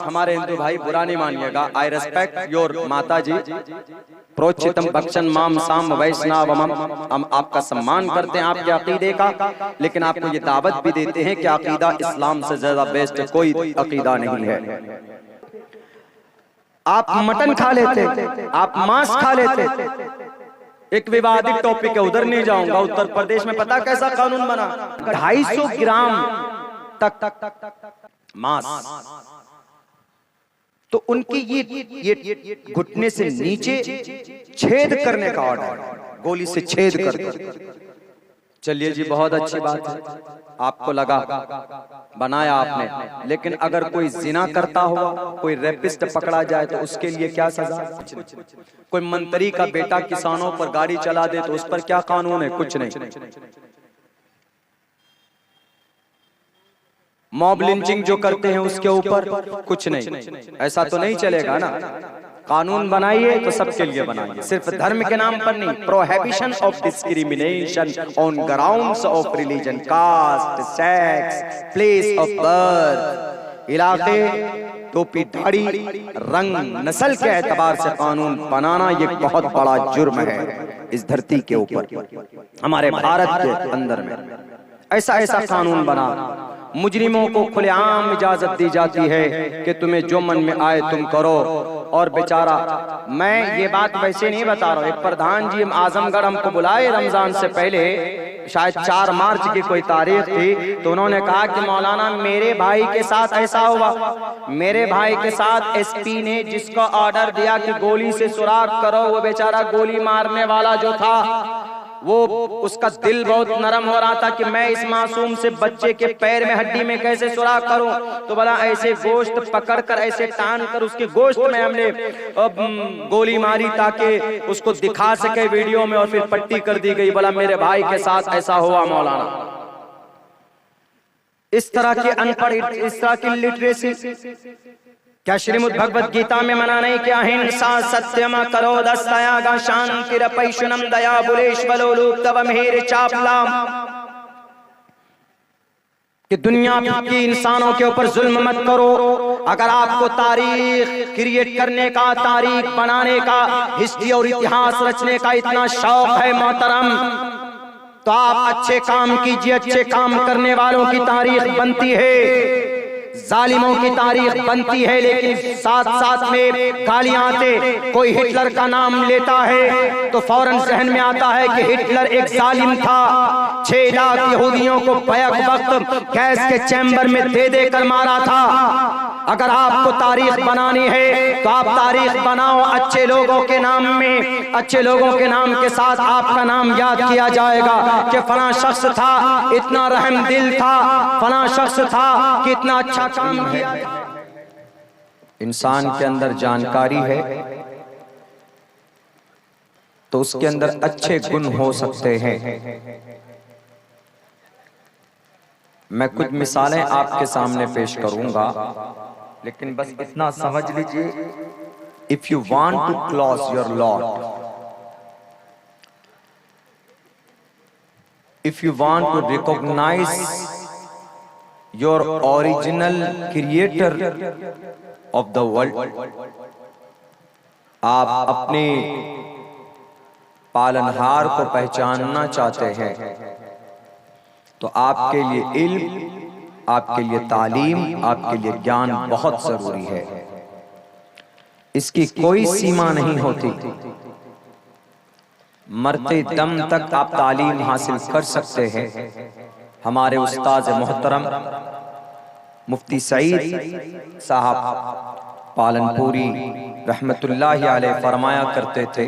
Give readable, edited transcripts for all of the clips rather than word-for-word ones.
हमारे हिंदू भाई बुरा नहीं मानिएगा, आई रेस्पेक्ट योर माता जी, प्रोचितम भक्षण माम साम वैष्णवम, हम आपका सम्मान करते हैं आपके अकीदे का, लेकिन आपको ये दावत भी देते हैं कि अकीदा इस्लाम से ज्यादा बेस्ट कोई अकीदा नहीं है। आप मटन खा लेते, आप मांस खा लेते, एक विवादित टॉपिक है उधर नहीं जाऊंगा। उत्तर प्रदेश में पता कैसा कानून बना, 250 ग्राम तक मांस, तो उनकी ये घुटने से नीचे छेद करने का ऑर्डर, गोली से छेद कर। चलिए जी, बहुत अच्छी बात है, आपको लगा बनाया आपने, लेकिन अगर कोई जिना करता हुआ कोई रेपिस्ट पकड़ा जाए तो उसके लिए क्या सजा? कोई मंत्री का बेटा किसानों पर गाड़ी चला दे तो उस पर क्या कानून है? कुछ नहीं। मॉब लिंचिंग जो करते हैं उसके ऊपर कुछ नहीं। ऐसा तो नहीं चलेगा ना। कानून बनाइए तो सबके लिए बनाइए, सिर्फ धर्म के नाम पर नहीं। Prohibition of discrimination on grounds of religion, caste, sex, place of birth, इलाके, टोपी, दाढ़ी, रंग, नस्ल के एतबार से कानून बनाना ये बहुत बड़ा जुर्म है इस धरती के ऊपर। हमारे भारत के अंदर में ऐसा कानून बना, मुजरिमों को खुलेआम इजाजत दी जाती है कि तुम्हें जो मन में आए तुम करो। और बेचारा, मैं ये बात वैसे नहीं बता रहा हूँ, एक प्रधान जी आजमगढ़ हमको बुलाए रमजान से पहले, शायद 4 मार्च की कोई तारीख थी, तो उन्होंने कहा कि मौलाना मेरे भाई के साथ ऐसा हुआ, मेरे भाई के साथ एसपी ने जिसका ऑर्डर दिया कि गोली से सुराख करो, वो बेचारा गोली मारने वाला जो था वो उसका दिल बहुत नरम हो रहा था कि मैं इस मासूम से बच्चे के पैर में हड्डी में कैसे सुराख करूं। तो बोला ऐसे गोश्त पकड़कर ऐसे टान कर उसके गोश्त में हमने गोली मारी ताकि उसको दिखा सके वीडियो में, और फिर पट्टी कर दी गई। बोला मेरे भाई के साथ ऐसा हुआ मौलाना। इस तरह के अनपढ़, इस तरह की लिटरेसी क्या श्रीमद् भगवत गीता में मना नहीं? क्या हिंसा सत्यम करो दस्तयागा शांति रपैशुनम दया बुलेश्वलो लोक तव मेर चापलाम, कि दुनिया की इंसानों के ऊपर जुल्म मत करो। अगर आपको तारीख क्रिएट करने का, तारीख बनाने का, हिस्ट्री और इतिहास रचने का इतना शौक है मोहतरम, तो आप अच्छे काम कीजिए। अच्छे काम करने वालों की तारीख बनती है, जालिमों की तारीख बनती है, लेकिन साथ साथ में गालियां आते। कोई हिटलर का नाम लेता है तो फौरन जहन में आता है कि हिटलर एक जालिम था, 6 लाख यहूदियों को बैक वक्त गैस के चैम्बर में दे देकर मारा था। अगर आपको तारीख बनानी है तो आप तारीख बनाओ अच्छे लोगों के नाम में, अच्छे लोगों के नाम के साथ आपका नाम याद किया जाएगा कि फलां शख्स था, इतना रहम दिल था, फलां शख्स था कि इतना अच्छा काम किया। इंसान के अंदर जानकारी है तो उसके अंदर अच्छे गुण हो सकते हैं। मैं कुछ मिसालें आपके सामने पेश करूंगा, लेकिन बस इतना समझ लीजिए, if you want to clause your Lord, if you want to recognise your original creator of the world, आप अपने पालनहार को पहचानना चाहते हैं तो आपके लिए इल्म, आपके लिए तालीम, आपके लिए ज्ञान बहुत जरूरी है। इसकी कोई सीमा नहीं होती, मरते दम तक आप तालीम हासिल कर सकते हैं। हमारे उस्ताद मोहतरम मुफ्ती सईद साहब पालनपुरी रहमतुल्लाहि अलैह फरमाया करते थे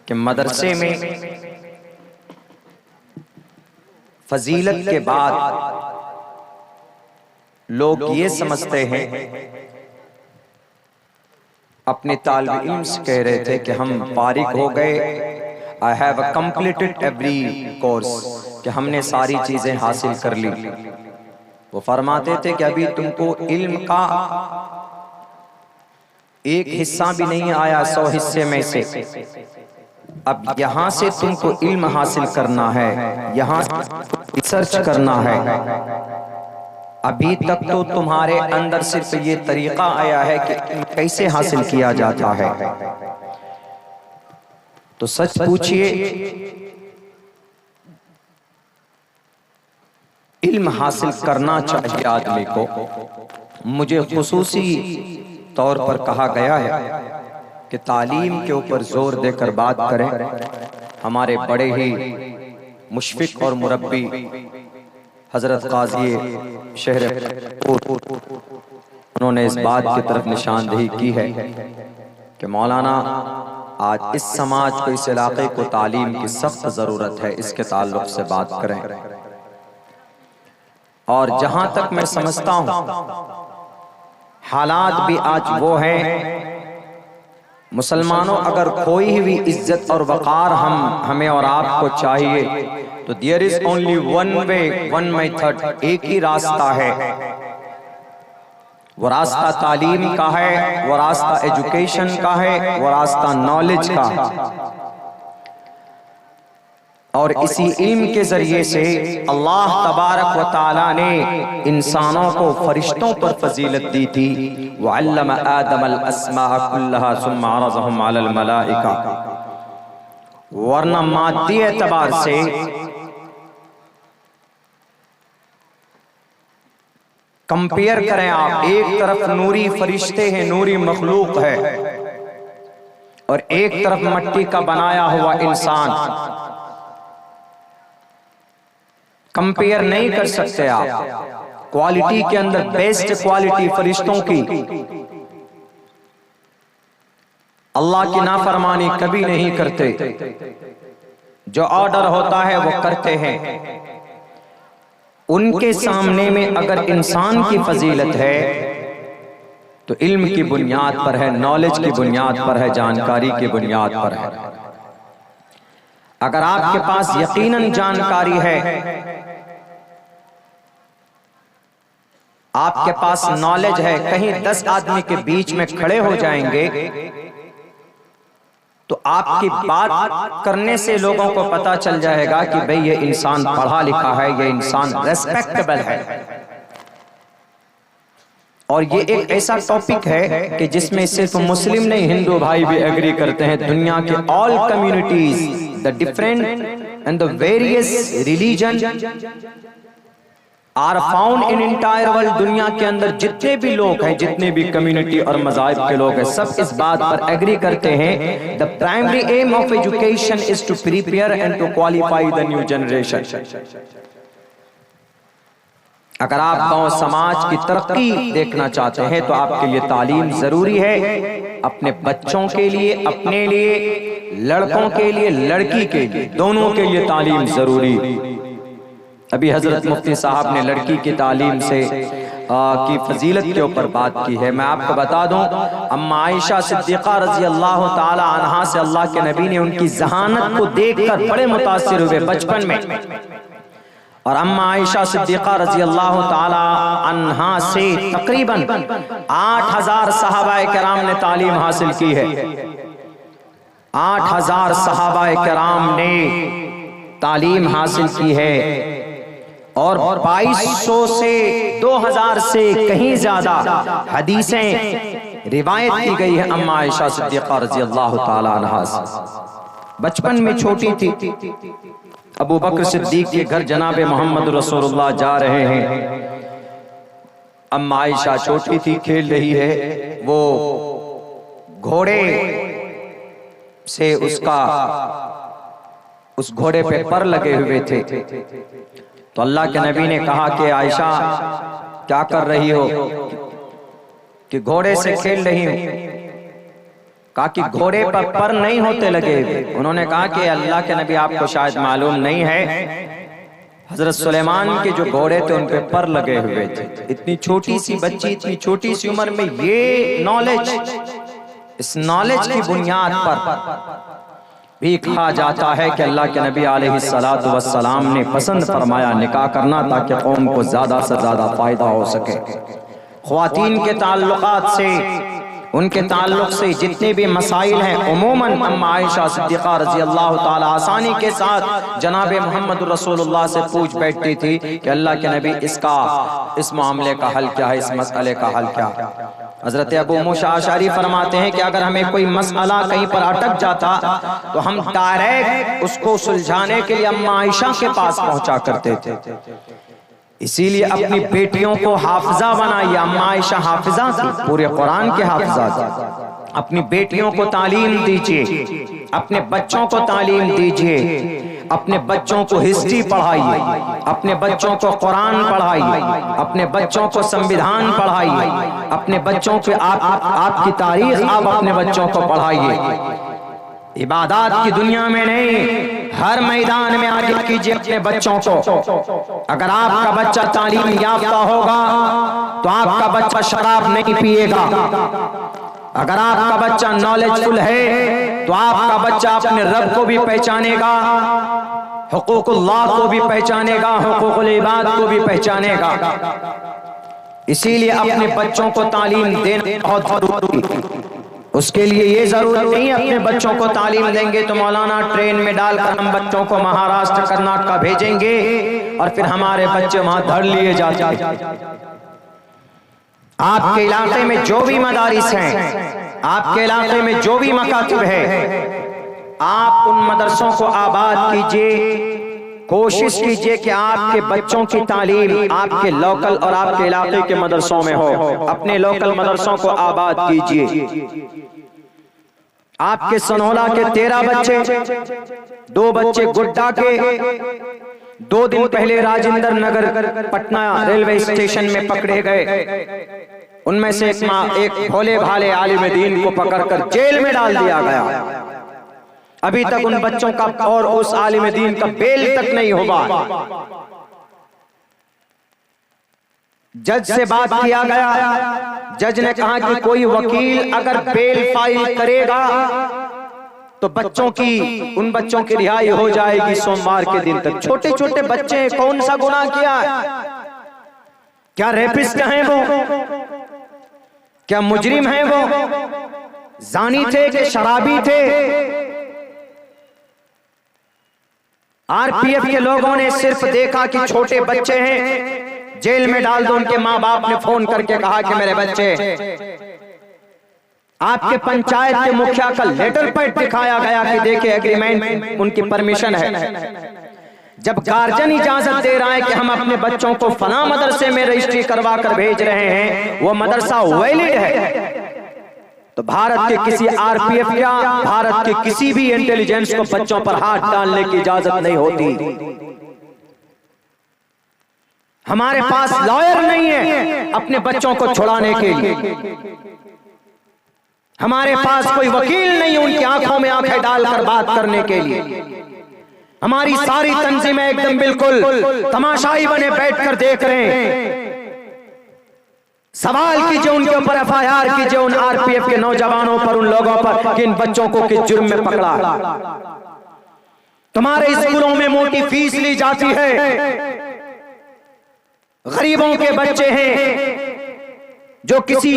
कि मदरसे में फजीलत के बाद लोग ये समझते हैं, अपने तालिब इल्म से कह रहे थे कि हम फारिग हो गए, I have completed every course, कि हमने सारी चीजें हासिल कर ली। वो फरमाते थे कि अभी तुमको इल्म का एक हिस्सा भी नहीं आया 100 हिस्से में से। अब यहाँ से तुमको इल्म हासिल करना है, यहाँ रिसर्च करना है, अभी तक तो तुम्हारे अंदर सिर्फ ये तरीका आया है कि कैसे हासिल किया जाता है। तो सच पूछिए, इल्म हासिल करना चाहिए आदमी को। मुझे खुसूसी तौर पर कहा गया है कि तालीम के ऊपर जोर देकर बात करें। हमारे बड़े ही मुशफिक और मुरब्बी हजरत काजी शहर उन्होंने इस बात की तरफ निशानदेही की है कि मौलाना आज इस समाज को, इस इलाके को तालीम की सख्त जरूरत है, इसके ताल्लुक से बात करें। और जहां तक मैं समझता हूं हालात भी आज वो हैं, मुसलमानों अगर खोई हुई इज्जत और वकार हमें और आपको चाहिए तो there is only one way, one method, एक ही रास्ता है। वो रास्ता तालीम का है, वो रास्ता एजुकेशन का है, वो रास्ता नॉलेज का है। और इसी इल्म के जरिए से अल्लाह तबारक व तआला ने इंसानों को फरिश्तों पर फजीलत दी थी। वअल्लम आदम अल अस्माअ कुल्लहा सुम्मा अरज़हम अलल मलाइका। वरना मादी एतबार से कंपेयर करें आप, एक तरफ नूरी फरिश्ते हैं, नूरी मखलूक है, और एक तरफ मट्टी का बनाया हुआ इंसान। कंपेयर नहीं कर सकते आप। क्वालिटी के अंदर बेस्ट क्वालिटी फरिश्तों की। अल्लाह की नाफरमानी कभी नहीं करते, जो ऑर्डर होता है वो करते हैं। उनके सामने में अगर इंसान की फजीलत है तो इल्म की बुनियाद पर है, नॉलेज की बुनियाद पर है, जानकारी की बुनियाद पर है। अगर आपके पास यकीनन जानकारी है, आपके पास नॉलेज है, कहीं 10 आदमी के बीच में खड़े हो जाएंगे तो आपकी बात करने से लोगों को पता चल जाएगा कि भाई ये इंसान पढ़ा लिखा है, ये इंसान रेस्पेक्टेबल है। और ये एक ऐसा टॉपिक है कि जिसमें सिर्फ मुस्लिम नहीं, हिंदू भाई भी एग्री करते हैं। दुनिया के all communities, the different and the various religion are found in entire world. दुनिया के अंदर जितने भी लोग हैं, जितने भी कम्युनिटी और मज़ाहिब के लोग हैं, सब इस बात पर एग्री करते हैं the primary aim of education is to prepare and to qualify the new generation. अगर आप गांव समाज की तरक्की देखना चाहते हैं तो आपके लिए तालीम जरूरी है। अपने बच्चों के लिए, अपने लिए, लड़कों के लिए, लड़की के लिए, दोनों के लिए तालीम जरूरी। अभी हजरत मुफ्ती साहब ने लड़की की तालीम से की फजीलत के ऊपर बात की है। मैं आपको बता दूं, अम्मा आयशा सिद्दीक़ा रज़ी अल्लाह ताला अन्हा से अल्लाह के नबी ने उनकी ज़हानत को देखकर बड़े मुतासिर हुए बचपन में। और अम्मा आयशा सिद्दीक़ा रज़ी अल्लाह ताला अन्हा से तकरीबन 8000 सहाबाए किराम ने तालीम हासिल की है। 8000 सहाबाए किराम ने तालीम हासिल की है। और 2200 से 2000 से कहीं ज्यादा हदीसें रिवायत की गई है अम्मा आयशा सिद्दीक़ा रज़ी अल्लाह ताला अन्हा से। बचपन में छोटी थी, अबू बकर सिद्दीक के घर जनाबे मोहम्मद रसूलुल्लाह जा रहे हैं। अम्मा आयशा छोटी थी, खेल रही है। वो घोड़े से उस घोड़े पे पर लगे हुए थे। तो अल्लाह के नबी ने कहा कि आयशा क्या कर रही हो? कि घोड़े से खेल रही हूं। कहा कि घोड़े पर नहीं होते लगे हुए। उन्होंने कहा कि अल्लाह के नबी आपको शायद मालूम नहीं है, हजरत सुलेमान के जो घोड़े थे उन पे पर लगे हुए थे। इतनी छोटी सी बच्ची, इतनी छोटी सी उम्र में ये नॉलेज, इस नॉलेज की बुनियाद पर भी कहा जाता है कि अल्लाह के नबी अलैहिस्सलातु वस्सलाम ने पसंद फरमाया निकाह करना ताकि कौम को ज्यादा से ज्यादा फायदा हो सके। ख्वातीन के ताल्लुकात से उनके ताल्लुक से जितने भी मसाइल हैं उमूमन अम्मा आयशा सिद्दीक़ा रज़ी अल्लाह ताला आसानी के साथ जनाब मोहम्मद रसूलुल्लाह से पूछ बैठती थी कि अल्लाह के नबी इस मामले का हल क्या है, इस मसले का हल क्या है। हज़रत अबू मूसा अशअरी फरमाते हैं कि अगर हमें कोई मसला कहीं पर अटक जाता तो हम डायरेक्ट उसको सुलझाने के लिए अम्मा आयशा के पास पहुंचा करते थे। इसीलिए अपनी बेटियों को हाफिजा बनाइए। अम्मा आयशा हाफिजा थी, पूरे कुरान के हाफिजा थी। अपनी बेटियों को तालीम दीजिए, अपने बच्चों को तालीम दीजिए, अपने बच्चों को हिस्ट्री पढ़ाइए, अपने बच्चों को कुरान पढ़ाइए, अपने बच्चों को संविधान पढ़ाइए, अपने बच्चों को आपकी तारीख आप अपने बच्चों को पढ़ाइए। इबादत की दुनिया में नहीं, हर मैदान में आगे कीजिए अपने बच्चों को। अगर आपका बच्चा तालीम याफ्ता होगा तो आपका बच्चा शराब नहीं पिएगा। अगर आपका बच्चा नॉलेजफुल है तो आपका बच्चा अपने रब को भी पहचानेगा, हुकूकुल्लाह को भी पहचानेगा, हुकूकुल इबाद को भी पहचानेगा। इसीलिए अपने बच्चों को तालीम देना बहुत जरूरी। उसके लिए ये जरूरी नहीं है अपने बच्चों को तालीम देंगे तो मौलाना ट्रेन में डालकर हम बच्चों को महाराष्ट्र कर्नाटक भेजेंगे और फिर हमारे बच्चे वहां धर लिए जाते। आपके इलाके में जो भी मदारिस हैं, आपके इलाके में जो भी मकातिब है, आप उन मदरसों को आबाद कीजिए। कोशिश कीजिए कि आपके बच्चों की तालीम आपके लोकल और आपके इलाके के मदरसों में हो। अपने लोकल मदरसों को आबाद कीजिए। आपके सनोला के 13 बच्चे, 2 बच्चे गुड्डा के 2 दिन पहले राजेंद्र नगर पटना रेलवे स्टेशन में पकड़े गए। उनमें से एक भोले भाले आलिम दीन को पकड़कर जेल में डाल दिया गया। अभी तक उन बच्चों का और उस आलिम दीन का बेल तक नहीं हुआ। जज से बात किया गया, जज ने कहा कि कोई वकील अगर बेल फाइल करेगा तो उन बच्चों की रिहाई हो जाएगी सोमवार के दिन तक। छोटे छोटे बच्चे, कौन सा गुनाह किया है? क्या रेपिस्ट हैं वो? क्या मुजरिम हैं वो? जानी थे कि शराबी थे? आरपीएफ के लोगों ने सिर्फ देखा कि छोटे बच्चे हैं, जेल में डाल दो। उनके माँ बाप ने फोन करके कहा कि मेरे बच्चे, आपके पंचायत के मुखिया का लेटर पैड दिखाया गया कि देखिए एग्रीमेंट, उनकी परमिशन है। जब गार्जियन इजाजत दे रहा है कि हम अपने बच्चों को फला मदरसे में रजिस्ट्री करवा कर भेज रहे हैं, वो मदरसा वैलिड है, तो भारत के किसी आरपीएफ या भारत के किसी भी इंटेलिजेंस को बच्चों पर हाथ डालने की इजाजत नहीं होती। हमारे पास लॉयर नहीं है अपने बच्चों को छुड़ाने के लिए। हमारे पास कोई वकील नहीं उनकी आंखों में आंखें डालकर बात करने के लिए। हमारी सारी तंजीमें एकदम बिल्कुल तमाशाई बने बैठकर देख रहे हैं। सवाल कीजिए उनके ऊपर, एफआईआर कीजिए उन आरपीएफ के नौजवानों पर, उन लोगों पर कि इन बच्चों को किस जुर्म में पकड़ा। तुम्हारे स्कूलों में मोटी फीस ली जाती है, गरीबों के बच्चे हैं जो किसी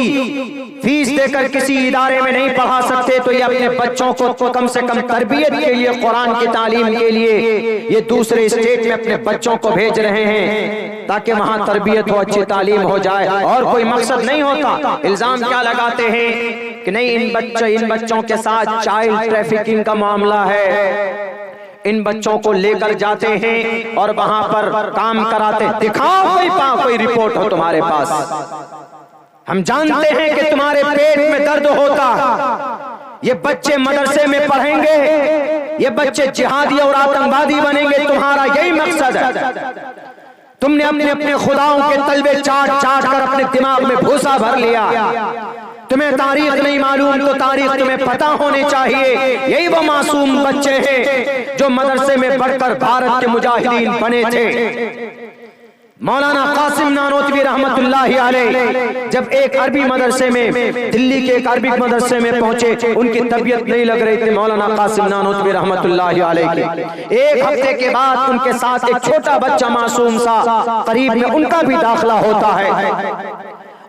फीस देकर किसी इदारे में नहीं पढ़ा सकते, तो ये अपने बच्चों को कम से कम तरबियत के लिए, कुरान की तालीम के लिए ये दूसरे स्टेट में अपने बच्चों को भेज रहे हैं ताकि वहां तरबियत हो, अच्छी तालीम हो जाए, और कोई मकसद नहीं होता। इल्जाम क्या लगाते हैं कि नहीं इन बच्चों के साथ चाइल्ड ट्रैफिकिंग का मामला है, इन बच्चों को लेकर जाते हैं और वहां पर काम कराते। दिखाओ कोई रिपोर्ट हो तुम्हारे पास। हम जानते हैं कि तुम्हारे पेट में दर्द होता। ये बच्चे मदरसे में पढ़ेंगे, ये बच्चे जिहादी और आतंकवादी बनेंगे, तुम्हारा यही मकसद है। तुमने अपने खुदाओं के तलवे चाट चाट कर अपने दिमाग में भूसा भर लिया। तुम्हें तारीख नहीं मालूम तो तारीख तुम्हें पता होनी चाहिए। यही वो मासूम बच्चे हैं जो मदरसे में पढ़कर भारत के मुजाहिदीन बने थे। मौलाना कासिम नानोतवी रहमतुल्लाहि अलैह जब एक अरबी मदरसे में, दिल्ली के एक अरबी मदरसे में पहुंचे, उनकी तबीयत नहीं लग रही थी मौलाना कासिम नानोतवी रहमतुल्लाहि अलैह की। एक हफ्ते के बाद उनके साथ एक छोटा बच्चा मासूम सा करीब में, उनका भी दाखिला होता है।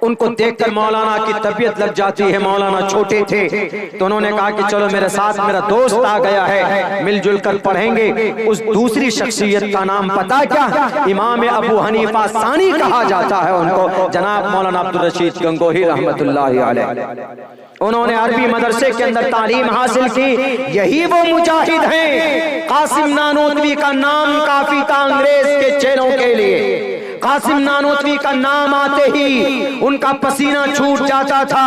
उनको देखकर मौलाना की तबीयत लग जाती है। मौलाना छोटे थे तो उन्होंने कहा कि चलो मेरे साथ मेरा दोस्त आ गया है, मिलजुल कर पढ़ेंगे। उस दूसरी शख्सियत का नाम पता क्या? इमाम अबू हनीफा सानी कहा जाता है उनको, जनाब मौलाना अब्दुल रशीद गंगोही रहमतुल्लाहि अलैह। उन्होंने अरबी मदरसे के अंदर तालीम हासिल की। यही वो मुजाहिद हैं। कासिम नानोतवी का नाम काफी था अंग्रेज के चेलों के लिए। कासिम नानोतवी का नाम आते ही उनका पसीना छूट जाता था।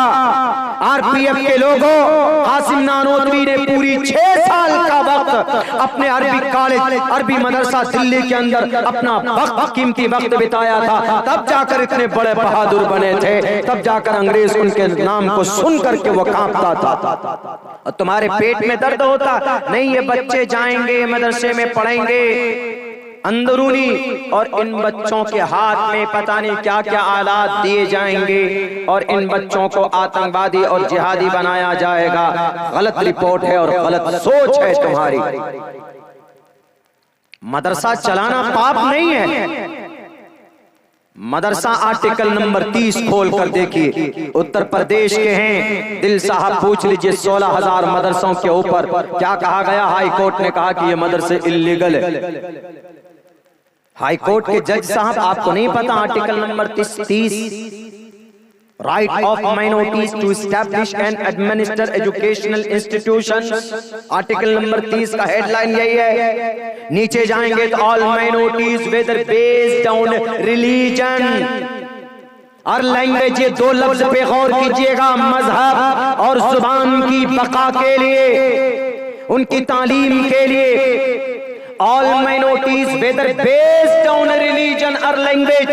आरपीएफ के लोगों, कासिम नानोतवी ने पूरी 6 साल का वक्त अपने अरबी कॉलेज, अरबी मदरसा दिल्ली के अंदर अपना वक्त, कीमती वक्त बिताया था। तब जाकर इतने बड़े बहादुर बने थे, तब जाकर अंग्रेज उनके नाम को सुन करके वो कांपता था। और तुम्हारे पेट में दर्द होता नहीं, ये बच्चे जाएंगे मदरसे में पढ़ेंगे अंदरूनी, और इन बच्चों के हाथ में पता नहीं क्या क्या आलात दिए जाएंगे और इन बच्चों को आतंकवादी और जिहादी बनाया जाएगा। गलत रिपोर्ट है और गलत सोच है तुम्हारी। मदरसा चलाना पाप नहीं है। मदरसा आर्टिकल नंबर 30 खोल कर देखिए, उत्तर प्रदेश के हैं, दिल साहब पूछ लीजिए 16,000 मदरसों के ऊपर क्या कहा गया। हाई कोर्ट ने कहा कि ये मदरसे इल्लीगल है। हाई कोर्ट के जज साहब, आपको नहीं पता article number 30, right of minorities to establish and administer educational institutions. Article number 30 का हेडलाइन यही है। नीचे जाएंगे तो all minorities whether based on religion और लैंग्वेज, ये 2 लफ्ज पे गौर कीजिएगा, मजहब और जुबान की बका के लिए, उनकी तालीम के लिए। All minorities whether based on religion और लैंग्वेज,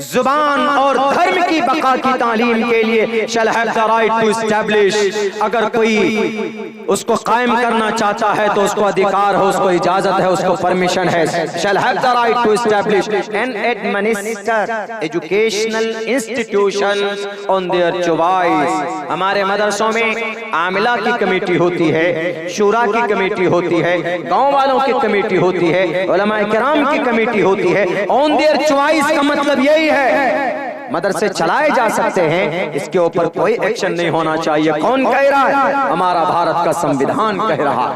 जुबान और धर्म की बका की तालीम के लिए shall have the right to establish. अगर कोई उसको कायम करना चाहता है तो उसको अधिकार हो, उसको इजाजत है, उसको परमिशन है। Shall have the right to establish and administer educational institutions on their choice. हमारे मदरसों में आमिला की कमेटी होती है, शूरा की कमेटी होती है, गांव वालों की कमेटी होती है, उलमाए किराम की कमेटी होती है। ऑन देयर चॉइस का मतलब यही है मदरसे चलाए जा सकते हैं, इसके ऊपर कोई एक्शन नहीं होना चाहिए। कौन कह रहा है? हमारा भारत का संविधान कह रहा है।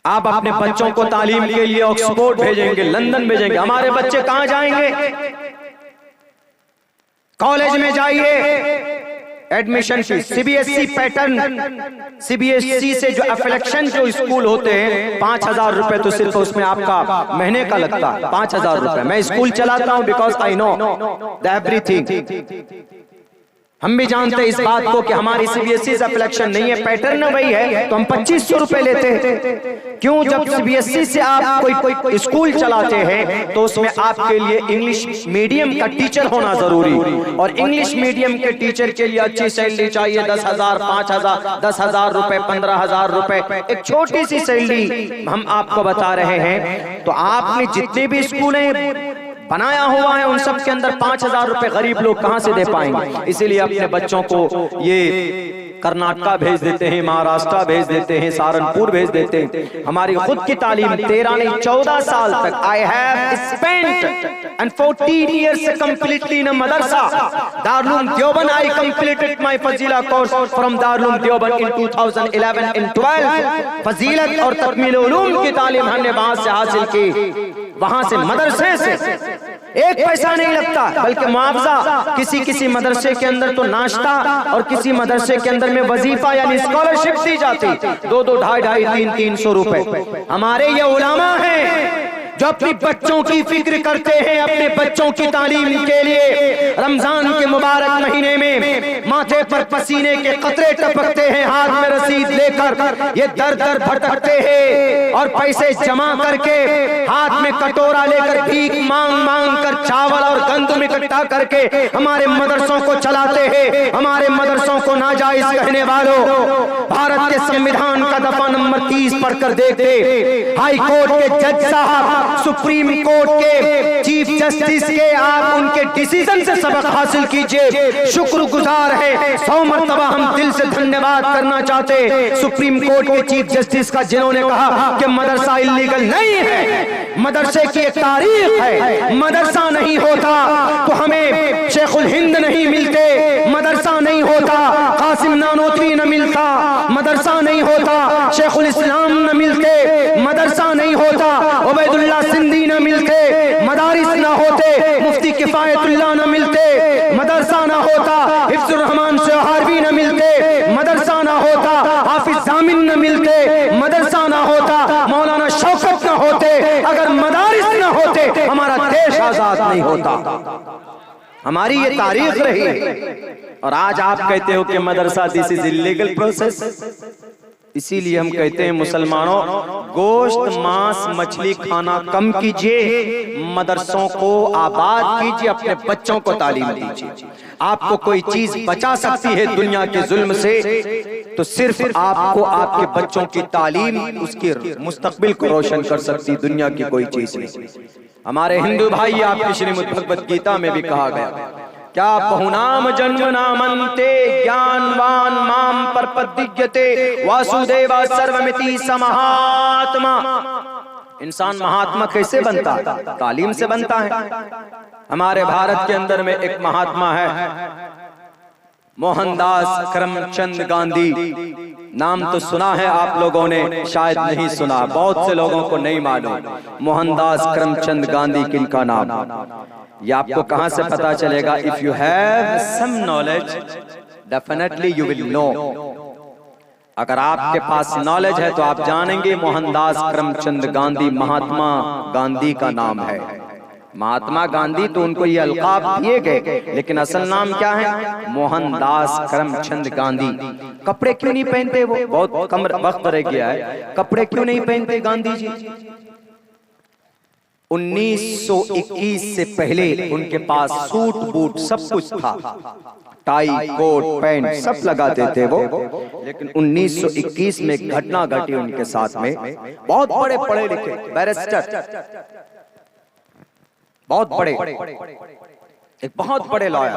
आप अपने बच्चों को तालीम के लिए ऑक्सफोर्ड भेजेंगे, लंदन भेजेंगे, हमारे बच्चे कहां जाएंगे? कॉलेज में जाइए, admission fees CBSE pattern, CBSE से जो अफिलिएशन जो स्कूल होते हैं 5,000 रुपए तो सिर्फ उसमें आपका महीने का लगता है। 5,000 रुपए। मैं स्कूल चलाता हूं because I know the everything. हम भी जानते हैं इस बात को कि हमारी सीबीएसई से अफिलिएशन नहीं है, पैटर्न वही है, तो हम 2,500 रुपए लेते हैं। क्यों? जब सीबीएसई से आप कोई स्कूल चलाते हैं तो उसमें आपके लिए इंग्लिश मीडियम का टीचर होना जरूरी, और इंग्लिश मीडियम के टीचर के लिए अच्छी सैलरी चाहिए। 10,000, 5,000, 10,000 रुपए, 15,000 रुपए, एक छोटी सी सैलरी हम आपको बता रहे हैं। तो आपने जितने भी स्कूल हैं बनाया हुआ है उन सब के अंदर 5,000 रुपए गरीब लोग कहां से दे पाएंगे? इसीलिए अपने बच्चों को ये कर्नाटका भेज देते हैं, महाराष्ट्र भेज देते हैं, सहारनपुर भेज देते हैं। हमारी खुद की तालीम 13 नहीं 14 साल तक I have spent and 14 years completely in madrasa Darul Deoband. I completed my Fazila course from Darul Deoband in 2011 in 12। फजीलत और तकमील उलूम की तालीम हमने वहां से हासिल की, वहां से मदरसे से। एक पैसा नहीं लगता, बल्कि मुआवजा किसी मदरसे के अंदर तो नाश्ता और किसी मदरसे के अंदर में वजीफा यानी स्कॉलरशिप दी जाती, 2-2, 250, 300 रुपए। हमारे ये उलामा हैं जो अपने बच्चों की फिक्र करते हैं, अपने बच्चों की तालीम के लिए रमजान के मुबारक महीने में माथे पर पसीने के कतरे टपकते हैं, हाथ में रसीद लेकर ये दर दर भटकते हैं और पैसे जमा करके हाथ में कटोरा लेकर भीख मांग मांग कर चावल और तुम इकट्ठा करके हमारे मदरसों को चलाते हैं, हमारे मदरसों को नाजायज कहने वालों, भारत के संविधान का दफा नंबर 30 पढ़कर देखते, हाई कोर्ट के जज साहब, सुप्रीम कोर्ट के चीफ जस्टिस के आप उनके डिसीजन से सबक हासिल कीजिए। शुक्रगुजार है, 100 मरतबा हम दिल से धन्यवाद करना चाहते सुप्रीम कोर्ट के चीफ जस्टिस का, जिन्होंने कहा कि मदरसा इल्लीगल नहीं है, मदरसे की एक तारीख है, मदरसा नहीं होता तो हमें शेखुल हिंद नहीं मिलते, मदरसा नहीं होता कासिम नानोतवी न मिलता, मदरसा नहीं होता शेखुल इस्लाम न मिलते, मदरसा नहीं होता उबैदुल्लाह सिंधी न मिलते, मदारिस न होते मुफ्ती किफायतुल्लाह न मिलते, मदरसा न होता हिफ्जुर रहमान सोहारवी न मिलते, मदरसा न होता हाफिज जामिन न मिलते, मदरसा न होता मौलाना शौकत न होते, अगर मदारिस न होते हमारा देश आजाद नहीं होता। हमारी ये तारीख रही और आज आप कहते हो कि मदरसा दिस इज इलीगल प्रोसेस। इसीलिए हम कहते हैं मुसलमानों, गोश्त मांस मछली खाना कम कीजिए, मदरसों को आबाद कीजिए, अपने बच्चों को तालीम दीजिए। आपको कोई चीज बचा सकती है दुनिया के जुल्म से तो सिर्फ आपको आपके बच्चों की तालीम उसके मुस्तकबिल को रोशन कर सकती, दुनिया की कोई चीज नहीं। हमारे हिंदू भाई, आपकी श्रीमद् भगवत गीता में भी कहा गया, क्या बहुनाम जन्म नामन्ते ज्ञानवान माम परपदिग्यते वासुदेवा सर्वमिति समहात्मा। इंसान महात्मा कैसे बनता है? तालीम से बनता है। हमारे भारत के अंदर में एक महात्मा है मोहनदास करमचंद गांधी, नाम तो सुना है आप लोगों ने, शायद नहीं सुना, बहुत से लोगों को नहीं मालूम मोहनदास करमचंद गांधी किनका नाम। ये आपको कहां से पता चलेगा? If you have some knowledge definitely you will know. अगर आपके पास नॉलेज है तो आप जानेंगे मोहनदास करमचंद गांधी महात्मा गांधी का नाम है। महात्मा गांधी तो उनको ये अलकाब दिए गए, लेकिन असल नाम क्या है? मोहनदास करमचंद गांधी। कपड़े क्यों नहीं पहनते? वो बहुत कम वक्त रह गया है, कपड़े क्यों नहीं पहनते गांधी जी? 1921 से पहले उनके पास सूट बूट सब कुछ था, टाई कोट पैंट सब लगाते थे वो, लेकिन 1921 में एक घटना घटी उनके साथ में। बहुत बड़े पढ़े लिखे बैरिस्टर, बहुत बड़े, एक बहुत बड़े लॉयर,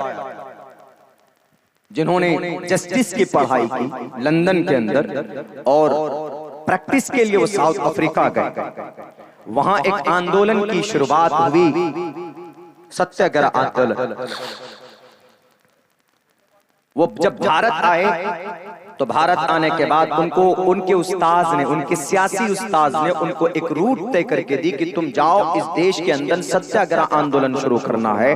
जिन्होंने जस्टिस की पढ़ाई की लंदन के अंदर और प्रैक्टिस के लिए वो साउथ अफ्रीका गए। वहां एक आंदोलन की शुरुआत हुई, सत्याग्रह आंदोलन। वो जब भारत आए तो भारत आने के बाद उनको उनके उस्ताद ने, उनके सियासी उस्ताद ने उनको एक रूट तय करके दी कि तुम जाओ, इस देश के अंदर सत्याग्रह आंदोलन शुरू करना है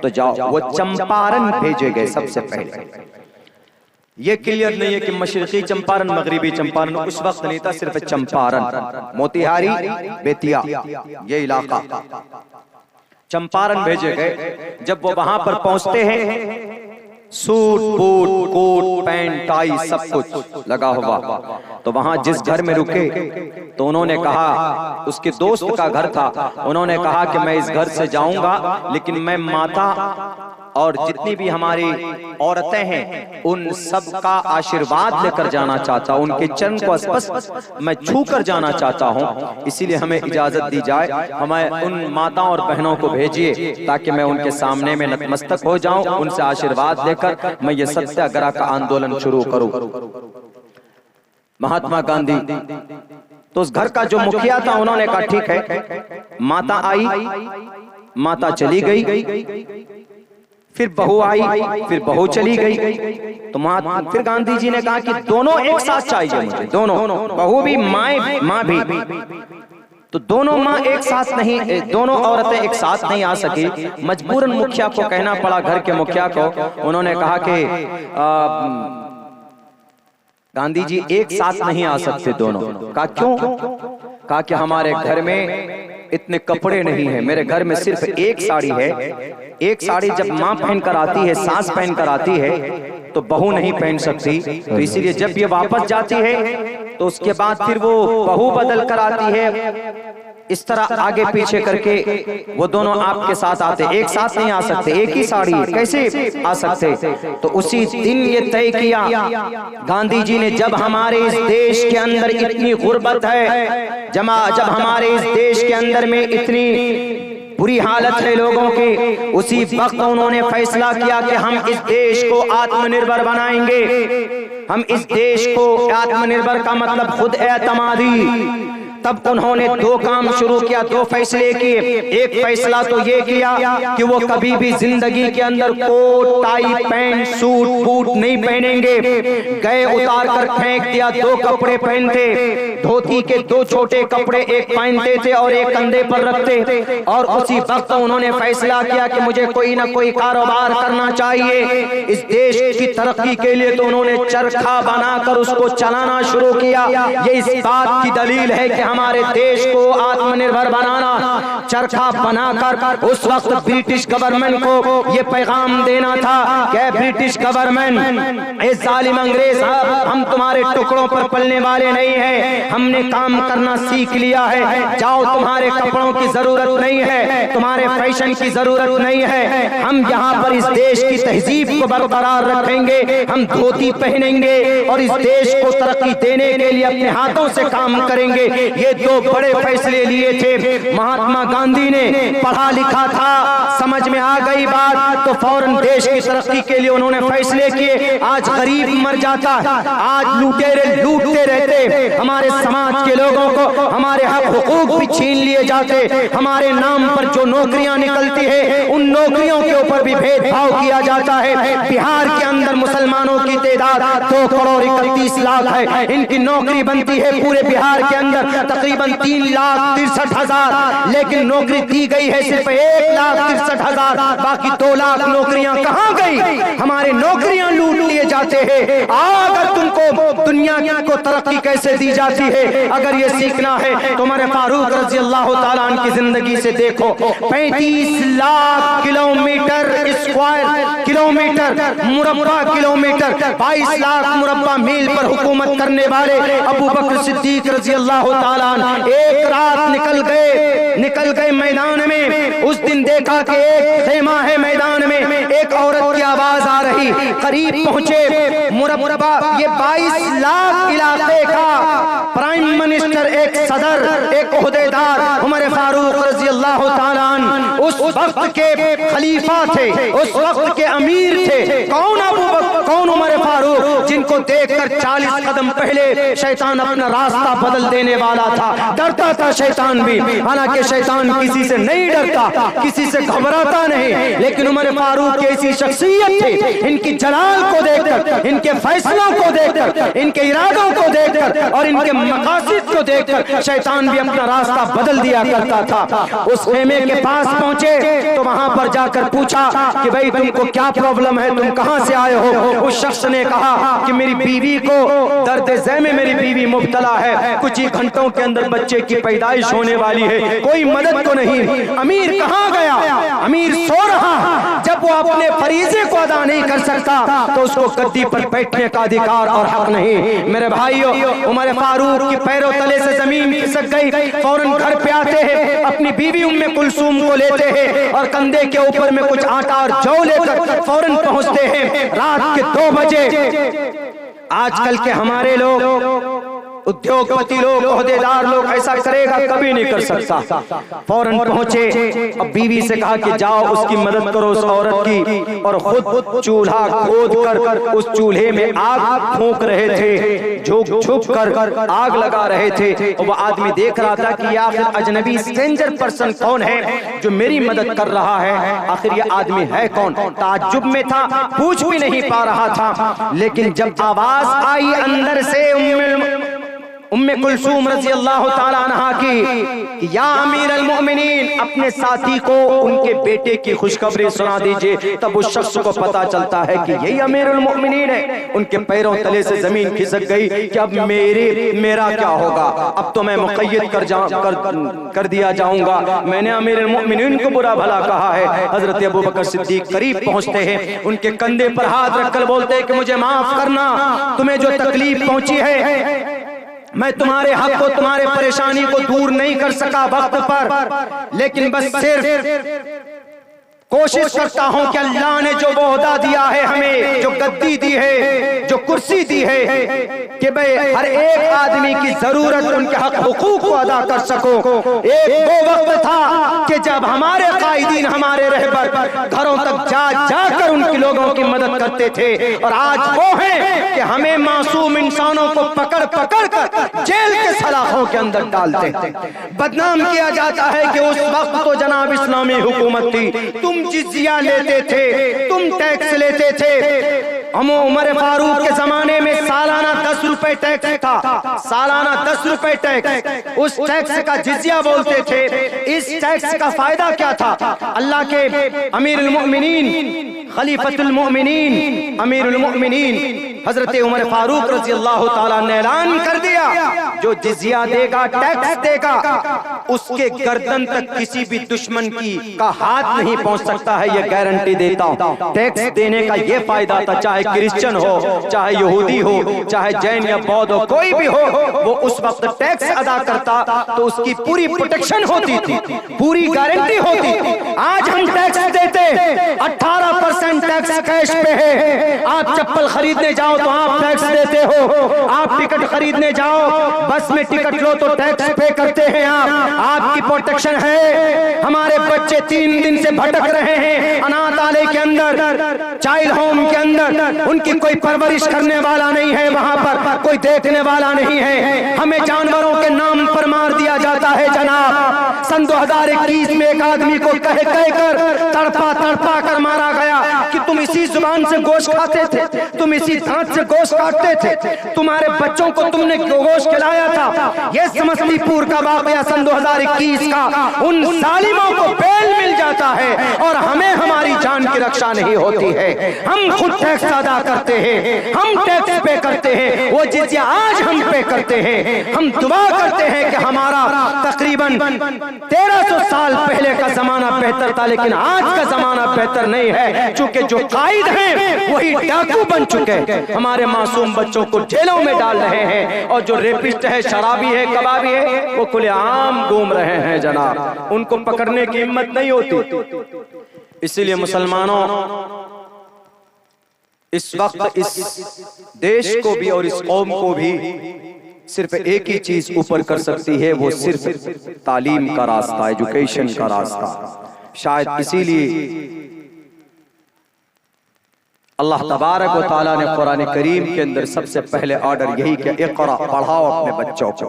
तो जाओ। वो चंपारण भेजे गए सबसे पहले। ये क्लियर नहीं है कि मशरकी चंपारण मगरिबी चंपारण, उस वक्त नहीं था, सिर्फ चंपारण, मोतिहारी, बेतिया, ये इलाका चंपारण भेजे गए। जब वो वहां पर पहुंचते हैं, suit boot coat pant tie सब कुछ लगा हुआ, तो वहां जिस घर में रुके तो उन्होंने कहा, उसके दोस्त का घर था, उन्होंने कहा कि मैं इस घर से जाऊंगा लेकिन मैं माता और जितनी भी हमारी औरतें हैं उन सब का आशीर्वाद लेकर जाना चाहता हूं, उनके चरण को स्पर्श मैं छू कर जाना चाहता हूं, इसीलिए हमें इजाजत दी जाए, हमें उन माताओं और बहनों को भेजिए ताकि मैं उनके सामने में नतमस्तक हो जाऊं, उनसे आशीर्वाद लेकर मैं ये सत्याग्रह का आंदोलन शुरू करूं। महात्मा गांधी तो उस घर का जो मुखिया था, उन्होंने कहा ठीक है। माता आई, माता चली गई, फिर बहू आई, फिर बहू चली गई, तो फिर गांधी जी ने कहा कि दोनों एक साथ चाहिए मुझे, दोनों, बहू भी माँ भी, तो दोनों माँ एक साथ नहीं, दोनों औरतें एक साथ नहीं आ सकी, मजबूरन मुखिया को कहना पड़ा, घर के मुखिया को। उन्होंने कहा कि गांधी जी एक साथ नहीं आ सकते दोनों। कहा क्यों? कहा कि हमारे घर में इतने कपड़े नहीं है, मेरे घर में सिर्फ एक साड़ी है, एक साड़ी जब माँ पहन कर आती है, सास पहन कर आती है, तो बहू नहीं पहन सकती, तो इसीलिए जब ये वापस जाती है तो उसके बाद फिर वो बहू बदल कर आती है, इस तरह आगे पीछे करके वो दोनों आपके साथ आते, एक साथ नहीं आ सकते, एक ही साड़ी कैसे आ सकते। तो उसी दिन ये तय किया गांधी जी ने, जब हमारे इस देश के अंदर इतनी गुर्बत है, जब हमारे इस देश के अंदर में इतनी बुरी हालत है लोगों की, उसी वक्त उन्होंने फैसला किया कि हम इस देश को आत्मनिर्भर बनाएंगे। हम इस देश को, आत्मनिर्भर का मतलब खुद एतमादी। तब उन्होंने दो काम शुरू किया, दो फैसले किए। एक फैसला तो ये किया कि वो कभी भी जिंदगी के अंदर coat tie pant suit boot नहीं पहनेंगे। गए उतार कर फेंक दिया, दो कपड़े पहनते, धोती के दो छोटे कपड़े एक पहनते थे और एक कंधे पर रखते। और उसी वक्त उन्होंने फैसला किया कि मुझे कोई ना कोई कारोबार करना चाहिए इस देश की तरक्की के लिए। तो उन्होंने चरखा बनाकर उसको चलाना शुरू किया। ये इस बात की दलील है कि हमारे देश को आत्मनिर्भर बनाना, चरखा बनाकर उस वक्त ब्रिटिश गवर्नमेंट को ये पैगाम देना था कि ब्रिटिश गवर्नमेंट, ए जालिम अंग्रेज, हम तुम्हारे टुकड़ों पर पलने वाले नहीं हैं, हमने काम करना सीख लिया है। जाओ, तुम्हारे कपड़ों की जरूरत नहीं है, तुम्हारे फैशन की जरूरत नहीं है, हम यहाँ पर इस देश की तहजीब को बरकरार रखेंगे, हम धोती पहनेंगे और इस देश को तरक्की देने के लिए अपने हाथों से काम करेंगे। ये दो बड़े फैसले लिए थे। महात्मा गांधी ने पढ़ा लिखा था, समझ में आ गई बात, तो फौरन देश की तरक्की के लिए उन्होंने फैसले किए। आज गरीब मर जाता, आज लुटेरे लूटते रहते, हमारे समाज के लोगों को हमारे हक हुकूक भी छीन लिए जाते, हमारे नाम पर जो नौकरियां निकलती है उन नौकरियों के ऊपर भी भेदभाव किया जाता है। बिहार के अंदर मुसलमानों की तादाद 2,31,00,000 है, इनकी नौकरी बनती है पूरे बिहार के अंदर तकरीबन 3,63,000, लेकिन नौकरी दी गई है सिर्फ 1,63,000, बाकी 2 लाख नौकरियां कहां गई? हमारे नौकरियां लूट लिए जाते हैं। अगर तुमको दुनिया को तरक्की कैसे दी जाती है, अगर ये सीखना है तो उमर फारूक रज़ी अल्लाह ताला अन्हु की जिंदगी से देखो। 35 लाख किलोमीटर स्क्वायर किलोमीटर, मुरब्बा किलोमीटर, 22 लाख मुरब्बा मील पर हुकूमत करने वाले अबू बकर सिद्दीक रज़ी अल्लाह ताला अन्हु एक रात निकल गए मैदान में। उस दिन देखा कि एक खेमा है मैदान में, एक औरत की आवाज आ रही, करीब पहुंचे, मुरब्बा ये 22 लाख इलाके का प्राइम मिनिस्टर, एक सदर, एक ओहदेदार उमर फारूक रज़ी अल्लाह ताला अन्हु उस वक्त के खलीफा थे, उस वक्त के अमीर थे। कौन अबू बकर, कौन उमर फारूक, जिनको देखकर 40 कदम पहले शैतान अपना रास्ता बदल देने वाला था। डरता था शैतान भी, हालांकि शैतान किसी से नहीं डरता, किसी से घबराता नहीं, लेकिन उमर फारूक की ऐसी शख्सियत थी, इनकी जलाल को देखकर, इनके फैसलों को देखकर, इनके इरादों को देखकर और इनके मकासद को देखकर शैतान भी अपना रास्ता बदल दिया करता था। उस खेमे के पास पहुंचे तो वहां पर जाकर पूछा कि भाई तुमको क्या प्रॉब्लम है, तुम कहां से आए हो? उस शख्स ने कहा कि मेरी बीवी को दर्द ज़े में मेरी बीवी मुब्तला है, कुछ ही घंटों के अंदर बच्चे की पैदाइश होने वाली है, कोई मदद को नहीं। अमीर कहां गया? अमीर सो रहा। जब वो अपने फरीजे को अदा नहीं कर सकता तो उसको गद्दी पर बैठने का अधिकार और हक नहीं। मेरे भाइयों, उमर फारूक की पैरों तले से जमीन खिसक गई। फौरन घर पे आते हैं, अपनी बीवी उम्मे कुलसूम को लेते हैं और कंधे के ऊपर में कुछ आटा और जौ लेकर फौरन पहुंचते हैं। रात के 2 बजे आजकल के हमारे लोग, उद्योगपति लोग, ओहदेदार लोग ऐसा करेगा कभी नहीं कर सकता। फौरन पहुंचे, अब बीवी से कहा कि जाओ उसकी मदद करो उस औरत की, और खुद चूल्हा खोद कर उस चूल्हे में आग फूंक रहे थे, झुक कर आग लगा रहे थे। और वो आदमी देख रहा था कि आखिर अजनबी स्ट्रेंजर पर्सन कौन है जो मेरी मदद कर रहा है, आखिर ये आदमी है कौन? ताज्जुब में था, पूछ भी नहीं पा रहा था। लेकिन जब आवाज आई अंदर से उम्मे कुलसूम रज़ी अल्लाह ताला अन्हा की, या अमीर अल-मोमिनीन, अपने साथी को उनके बेटे की खुशखबरी सुना दीजिए, तब उस शख्स को पता चलता है कि यही अमीर अल-मोमिनीन है। उनके पैरों तले से जमीन खिसक गई कि अब मेरा क्या होगा? अब तो मैं मुक़य्यद कर दिया जाऊंगा। मैंने अमीर अल-मोमिनीन को बुरा भला कहा है। हजरत अबू बकर सिद्दीक करीब पहुंचते हैं, उनके कंधे पर हाथ रखकर बोलते हैं कि मुझे माफ करना, तुम्हें जो तकलीफ पहुंची है मैं तुम्हारे हक को, तुम्हारे परेशानी को दूर नहीं कर सका वक्त पर, लेकिन बस सिर्फ कोशिश करता हूं कि अल्लाह ने जो ओहदा दिया है हमें, जो गद्दी दी है, जो कुर्सी दी है, कि भाई हर एक आदमी की जरूरत, उनके हक हुकूक को अदा कर सको। एक वो वक्त था कि जब हमारे कायदीन, हमारे रहबर घरों तक जा जाकर उनके लोगों की मदद करते थे, और आज वो है कि हमें मासूम इंसानों को पकड़ पकड़ कर जेल के सलाखों के अंदर डालते हैं। बदनाम किया जाता है कि उस वक्त तो जनाब इस्लामी हुकूमत थी, तुम जिजिया लेते थे, तुम टैक्स लेते थे। हम उमर फारूक के जमाने में सालाना 10 रुपए टैक्स था, सालाना 10 रुपए टैक्स, उस टैक्स का जिजिया बोलते थे। इस टैक्स का फायदा क्या था? अल्लाह के अमीरुल मोमिनीन, खलीफतुल मोमिनीन, अमीरुल मोमिनीन हजरत उमर फारूक रज़ी अल्लाह ताला ने ऐलान कर दिया, जो जिजिया देगा, टैक्स देगा, उसके गर्दन तक किसी भी दुश्मन का हाथ नहीं पहुंच सकता है, ये गारंटी देता हूं। टैक्स देने का ये फायदा था, चाहे क्रिश्चियन हो, चाहे यहूदी हो, चाहे जैन या बौद्ध हो, कोई भी हो, वो उस वक्त टैक्स अदा करता तो उसकी पूरी प्रोटेक्शन होती थी, पूरी गारंटी होती थी। आज हम टैक्स देते 18% टैक्स कैश पे है। आप चप्पल खरीदने जाओ तो आप टैक्स देते हो, आप टिकट खरीदने जाओ, बस में टिकट लो तो टैक्स पे करते हैं आप, आपकी प्रोटेक्शन है। हमारे बच्चे 3 दिन से भटक रहे हैं अनाथालय के अंदर, चाइल्ड होम के अंदर, उनकी कोई परवरिश करने वाला नहीं है, वहां पर कोई देखने वाला नहीं है। हमें जानवरों के नाम पर मार दिया जाता है जनाब। सन 2021 में एक आदमी को कह कर तड़पा तड़पा कर मारा गया कि तुम इसी जुबान से गोश्त खाते थे, तुम इसी दांत से गोश्त काटते थे, तुम्हारे बच्चों को तुमने गोश्त खिलाया था। यह समस्तीपुर का वाकया सन 2021 का, उन जालिमों को बेल मिल जाता है और हमें हमारी जान की रक्षा नहीं होती है। हम खुद टैक्स अदा करते हैं, हम टैक्स पे करते हैं, वो जिजिया आज हम पे करते हैं। हम दुआ करते हैं कि हमारा तकरीबन 1300 साल पहले का जमाना बेहतर था, लेकिन आज का जमाना बेहतर नहीं है, चूंकि जो कायद हैं वही डाकू बन चुके हैं, हमारे मासूम बच्चों को जेलों में डाल रहे हैं, और जो रेपिस्ट है, शराबी है, कबाबी है, वो खुलेआम घूम रहे हैं जनाब, उनको पकड़ने की हिम्मत नहीं होती। इसीलिए मुसलमानों, इस वक्त इस देश को भी और इस कौम को भी सिर्फ एक ही चीज ऊपर कर सकती है, वो सिर्फ तालीम का रास्ता, एजुकेशन का रास्ता। शायद इसीलिए अल्लाह तबारक व तआला ने कुरान करीम के अंदर सबसे पहले ऑर्डर यही किया, इक़रा, पढ़ाओ अपने बच्चों को।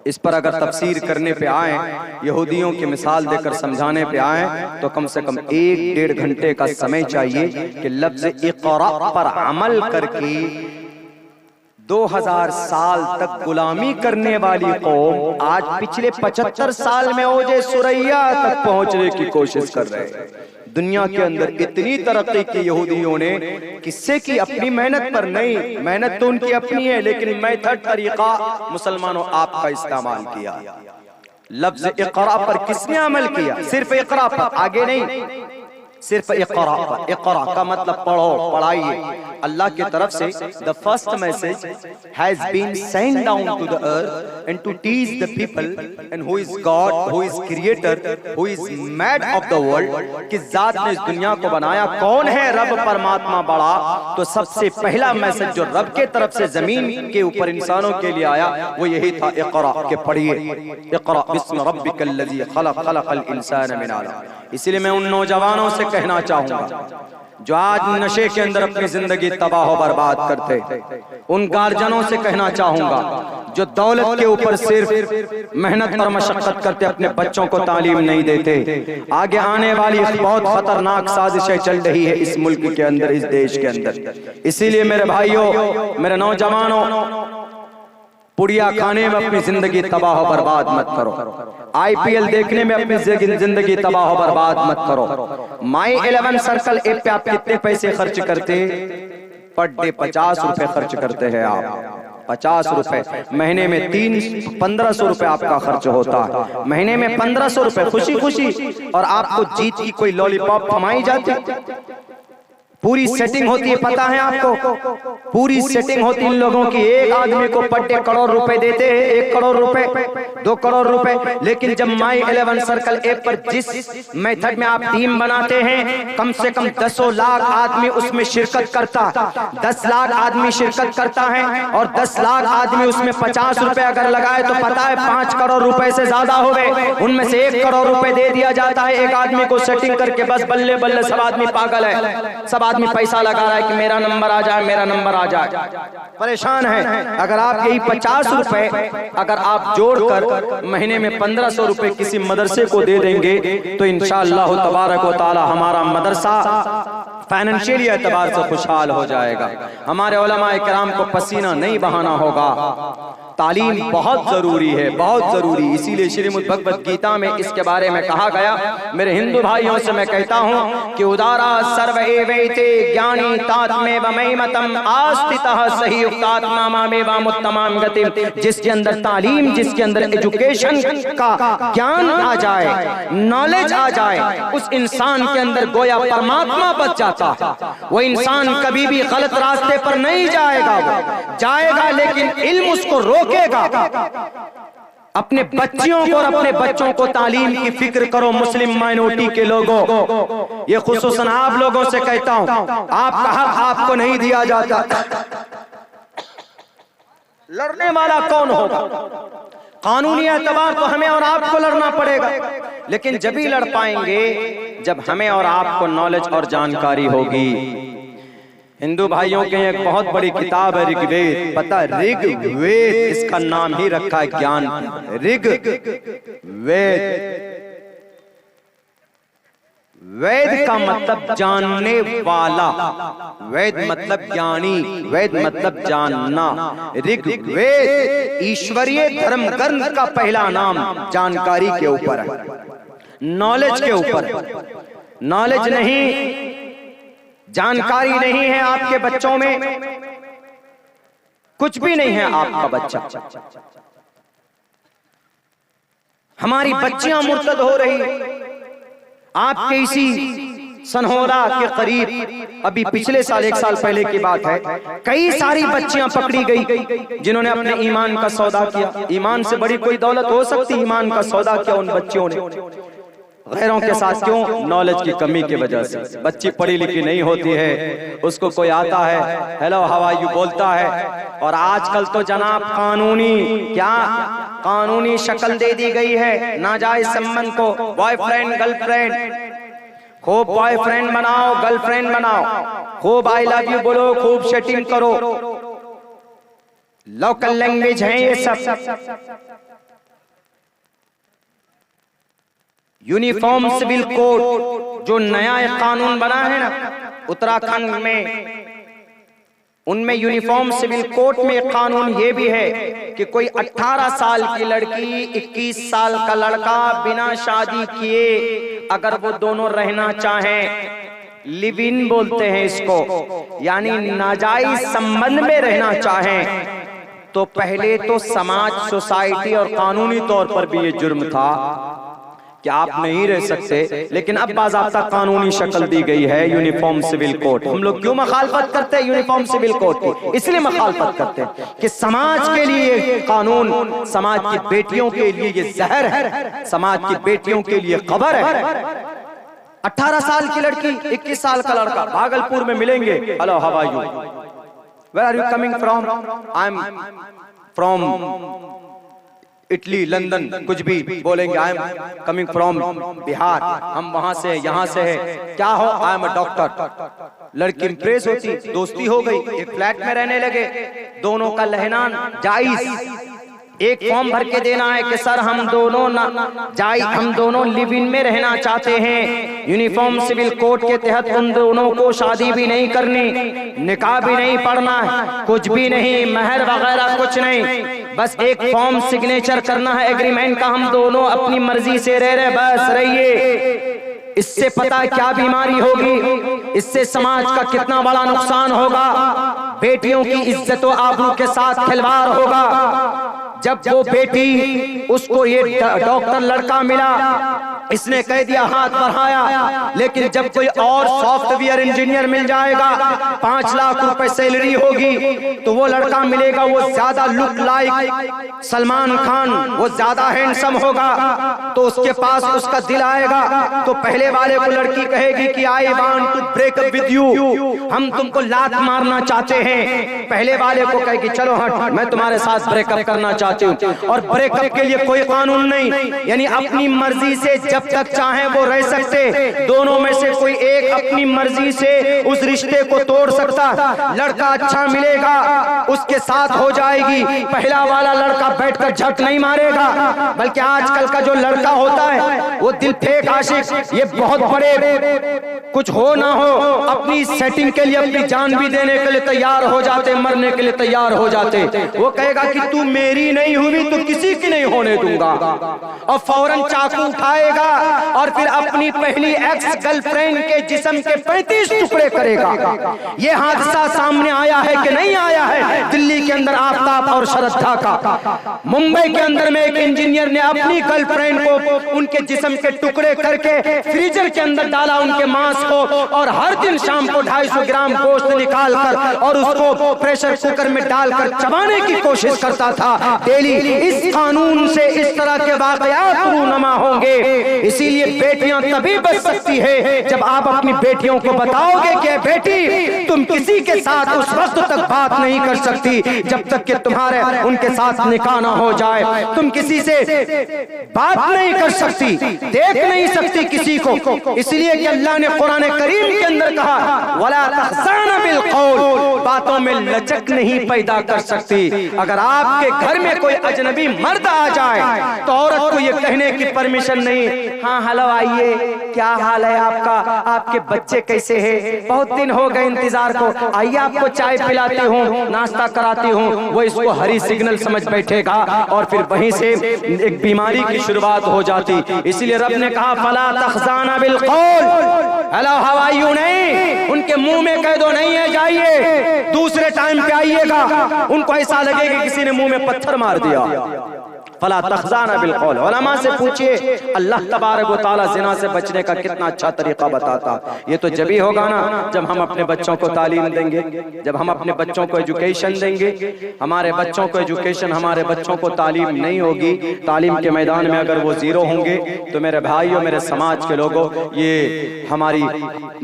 इस पर अगर तफसीर करने पे आए, यहूदियों की मिसाल देकर समझाने पे आए, तो कम से कम 1-1.5 घंटे का समय चाहिए कि लफ्ज़ इक़रा पर अमल करके 2000 साल तक गुलामी करने वाली कौम आज पिछले 75 साल में ओजे सुरैया तक पहुंचने की कोशिश कर रहे हैं। दुनिया के अंदर इतनी तरक्की की यहूदियों ने किससे की? अपनी मेहनत पर नहीं, मेहनत तो उनकी अपनी है, लेकिन मेथड, तरीका मुसलमानों आपका इस्तेमाल किया। लफ्ज इक़रा पर किसने अमल किया? सिर्फ इक़रा पर, आगे नहीं, सिर्फ इक़रा पर। इक़रा का मतलब पढ़ो, पढ़ाइए। अल्लाह की तरफ से the first message has been sent down to the earth and to teach the people and who is God, who is creator, who is made of the world. किस जात ने इस दुनिया को बनाया, कौन है रब परमात्मा बड़ा? तो सबसे पहला मैसेज जो रब के तरफ से जमीन के ऊपर इंसानों के लिए आया वो यही था, इक़रा, के पढ़िए। इक़रा बिस्मि रब्बिकल लज़ी खलक़, खलक़ल इंसान मिन अलक़। इसलिए मैं उन नौजवानों से कहना चाहूंगा जो आज नशे के अंदर अपनी जिंदगी तबाह बर्बाद करते, उन गार्जियनों से कहना चाहूंगा जो दौलत के ऊपर सिर्फ मेहनत और मशक्कत करते अपने बच्चों को तालीम नहीं देते। आगे आने वाली बहुत खतरनाक साजिशें चल रही है इस मुल्क के अंदर, इस देश के अंदर। इसीलिए मेरे भाइयों, मेरे नौजवानों, पुड़िया खाने में अपनी जिंदगी तबाह बर्बाद मत करो, IPL देखने में अपनी जिंदगी तबाह बर्बाद मत करो। माई 11 सर्कल ऐप पे आप कितने पैसे खर्च करते? पर डे 50 रुपए खर्च करते हैं आप, 50 रुपए। महीने में 1500 रुपए आपका खर्च होता है, महीने में 1500 रुपए खुशी खुशी, और आपको जीत की कोई लॉलीपॉप थमाई जाती, पूरी सेटिंग होती है, पता है आपको, पूरी सेटिंग होती है इन लोगों की। एक आदमी को पर डे करोड़ रुपए देते हैं, 1 करोड़ रुपए, 2 करोड़ रुपए। लेकिन जब माई 11 सर्कल ऐप पर जिस मेथड में आप टीम बनाते हैं, कम से कम 10 लाख आदमी उसमें शिरकत करता, 10 लाख आदमी शिरकत करता है, और 10 लाख आदमी उसमें 50 रुपए अगर लगाए तो पता है 5 करोड़ रुपए से ज्यादा हो गए। उनमें से 1 करोड़ रुपए दे दिया जाता है एक आदमी को सेटिंग करके, बस बल्ले बल्ले सब आदमी पागल है, सब आदमी पैसा लगा रहा है कि मेरा नंबर आ जाए, मेरा नंबर आ जाए, परेशान है। अगर आप यही 50 रुपए अगर आप जोड़कर महीने में 1500 रुपए किसी मदरसे को दे देंगे तो इंशाअल्लाह तबारक व तआला हमारा मदरसा फाइनेंशियली एतबार से खुशहाल हो जाएगा। हमारे उलमाए किराम को पसीना नहीं बहाना होगा। तालीम बहुत जरूरी है, बहुत जरूरी। इसीलिए श्रीमद् भगवत गीता में इसके बारे में कहा गया। मेरे हिंदू भाइयों से मैं कहता हूं कि उदारा सर्व एवैते ज्ञानी तात्मेव मयमतम आस्तितः सही युक्तात्मा मामेवम उत्तमाम गतिम। जिसके अंदर तालीम, जिसके अंदर एजुकेशन का ज्ञान आ जाए, नॉलेज आ जाए, उस इंसान के अंदर गोया परमात्मा बच जाता है। वो इंसान कभी भी गलत रास्ते पर नहीं जाएगा, वो जाएगा लेकिन इल्म उसको रोकेगा। अपने बच्चियों को और अपने बच्चों को तालीम की फिक्र करो। मुस्लिम माइनॉरिटी के लोगों, ये खुसूसन आप लोगों से कहता हूं, आपका हक आपको नहीं दिया जाता। लड़ने वाला कौन होगा? कानूनी एतबार तो हमें और आपको लड़ना पड़ेगा, लेकिन जब ही लड़ पाएंगे जब हमें और आपको नॉलेज और जानकारी होगी। हिंदू भाइयों के एक बहुत बड़ी किताब है ऋग्वेद, पता है? ऋग्वेद, इसका नाम ही रखा है ज्ञान। ऋग्वेद, वेद का मतलब जानने वाला, वेद मतलब ज्ञानी, वेद मतलब जानना। ऋग्वेद ईश्वरीय धर्म ग्रंथ का पहला नाम जानकारी के ऊपर है, नॉलेज के ऊपर। नॉलेज नहीं, जानकारी नहीं है आपके बच्चों में, कुछ भी नहीं है आपका बच्चा। हमारी बच्चियां मुर्तद हो रही। आपके इसी सनहोरा के करीब, अभी पिछले साल, 1 साल पहले की बात है, कई सारी बच्चियां पकड़ी गई जिन्होंने अपने ईमान का सौदा किया। ईमान से बड़ी कोई दौलत हो सकती? ईमान का सौदा किया उन बच्चियों ने गैरों के साथ। क्यों? नॉलेज की कमी की वजह से। बच्ची पढ़ी लिखी नहीं होती है, उसको कोई आता है हेलो हाउ आर यू बोलता है, और आजकल तो जनाब कानूनी शक्ल दे दी गई है नाजायज संबंध को। बॉयफ्रेंड गर्लफ्रेंड, खूब बॉयफ्रेंड बनाओ, गर्लफ्रेंड बनाओ, खूब आई लव यू बोलो, खूब सेटिंग करो। लोकल लैंग्वेज है ये सब। यूनिफॉर्म सिविल कोड जो नया एक कानून बना है ना उत्तराखंड में, उनमें यूनिफॉर्म सिविल कोड में एक कानून ये भी है कि कोई 18 साल की लड़की, 21 साल का लड़का बिना शादी किए अगर वो दोनों रहना चाहें, लिव इन बोलते हैं इसको, यानी नाजायज संबंध में रहना चाहें, तो पहले तो समाज, सोसाइटी और कानूनी तौर पर भी ये जुर्म था कि आप नहीं रह सकते। लेकिन अब बाज़ाब्ता कानूनी शक्ल दी गई है यूनिफॉर्म सिविल कोड। हम लोग क्यों मखालफत करते हैं यूनिफॉर्म सिविल कोड की? इसलिए मखालफत करते हैं कि समाज के लिए ये कानून, समाज की बेटियों के लिए ये जहर है, समाज की बेटियों के लिए खबर है। 18 साल की लड़की, 21 साल का लड़का भागलपुर में मिलेंगे, hello how are you, where are you coming from? I am from Italy, London, कुछ भी बोलेंगे। I am coming from Bihar, हम वहां से, यहाँ से है। क्या हो? I am a doctor. लड़की इंप्रेस होती, दोस्ती हो गई, एक फ्लैट में रहने लगे, दोनों का लहना जायज। एक फॉर्म भर के देना है कि सर हम दोनों लिव इन में रहना चाहते हैं। यूनिफॉर्म सिविल कोड के तहत उन दोनों को शादी भी नहीं करनी, निकाह भी नहीं पढ़ना है, कुछ भी नहीं, महर वगैरह कुछ नहीं, बस एक फॉर्म सिग्नेचर करना है एग्रीमेंट का, हम दोनों अपनी मर्जी से रह रहे, बस रहिए। इससे पता है क्या बीमारी होगी, इससे समाज का कितना बड़ा नुकसान होगा, बेटियों की इज्जत और आबरू के साथ खिलवाड़ होगा। जब वो बेटी, उसको ये डॉक्टर लड़का मिला, इसने कह दिया, हाथ बढ़ाया, लेकिन जब कोई और सॉफ्टवेयर इंजीनियर मिल जाएगा, 5 लाख रुपए सैलरी होगी, तो वो लड़का मिलेगा, वो ज्यादा लुक लाइक सलमान खान, वो ज्यादा हैंडसम होगा, तो उसके पास उसका दिल आएगा। तो पहले वाले को लड़की कहेगी कि I want to break up with you, हम तुमको लात मारना चाहते हैं। पहले वाले को कहेगी चलो हट, मैं तुम्हारे साथ ब्रेकअप करना चाहती हूँ। और ब्रेकअप के लिए कोई कानून नहीं, यानी अपनी मर्जी से जब तक चाहे वो रह सकते, दोनों में से कोई एक अपनी मर्जी से उस रिश्ते को तोड़ सकता। लड़का अच्छा मिलेगा, उसके साथ हो जाएगी, पहला वाला लड़का बैठकर झक नहीं मारेगा, बल्कि आजकल का जो लड़का होता है वो दिल फेंक आशिक, ये बहुत बड़े कुछ हो ना हो अपनी सेटिंग के लिए अपनी जान भी देने के लिए तैयार हो जाते, मरने के लिए तैयार हो जाते। वो कहेगा कि तू मेरी नहीं हुई तो किसी की नहीं होने दूंगा, और फौरन चाकू उठाएगा और फिर अपनी पहली एक्स गर्लफ्रेंड के जिस्म के 35 टुकड़े करेगा। ये हादसा सामने आया है कि नहीं आया है? दिल्ली के अंदर आफ्ताब और श्रद्धा का, मुंबई के अंदर में एक इंजीनियर ने अपनी गर्लफ्रेंड को उनके जिस्म के टुकड़े करके फ्रीजर के अंदर डाला उनके मांस को, और हर दिन शाम को 250 ग्राम गोश्त निकालकर और उसको प्रेशर कुकर में डालकर चबाने की कोशिश करता था डेली। इस कानून से इस तरह के वाकयात रूनुमा होंगे। इसीलिए बेटियां तभी बच सकती है जब आप अपनी बेटियों को बताओगे कि बेटी तुम किसी के साथ उस वक्त तक बात नहीं कर सकती जब तक कि तुम्हारे उनके साथ निकाह ना हो जाए। तुम किसी से बात नहीं कर सकती, देख नहीं सकती किसी को, इसलिए कि अल्लाह ने कुरान करीम के अंदर कहा वला तखज़ाना बिल कौल, बातों में लचक नहीं पैदा कर सकती। अगर आपके घर में कोई अजनबी मर्द आ जाए तो औरत को ये कहने की परमिशन नहीं, हाँ हेलो आइए, क्या हाल है आपका, आपके बच्चे कैसे हैं, बहुत दिन हो गए इंतजार को, आइए आपको चाय पिलाती हूँ, नाश्ता कराती हूँ। वो इसको हरी सिग्नल समझ बैठेगा और फिर वहीं से एक बीमारी की शुरुआत हो जाती। इसीलिए रब ने कहा फला तखज़ाना बिल कौल, हेलो हाउ आर यू नहीं, उनके मुंह में कह दो नहीं है जाइए, दूसरे टाइम पे आइएगा। उनको ऐसा लगेगा किसी ने मुंह में पत्थर मार दिया। फला तखज़ाना बिल कौल। उलमा से पूछिए अल्लाह तबारक व तआला ज़िना से बचने का कितना अच्छा तरीका बताता। ये तो जब ही होगा ना जब हम अपने बच्चों को तालीम देंगे, जब हम अपने बच्चों को एजुकेशन देंगे। हमारे बच्चों को एजुकेशन, हमारे बच्चों को तालीम नहीं होगी, तालीम के मैदान में अगर वो जीरो होंगे तो मेरे भाइयों, मेरे समाज के लोगों, ये हमारी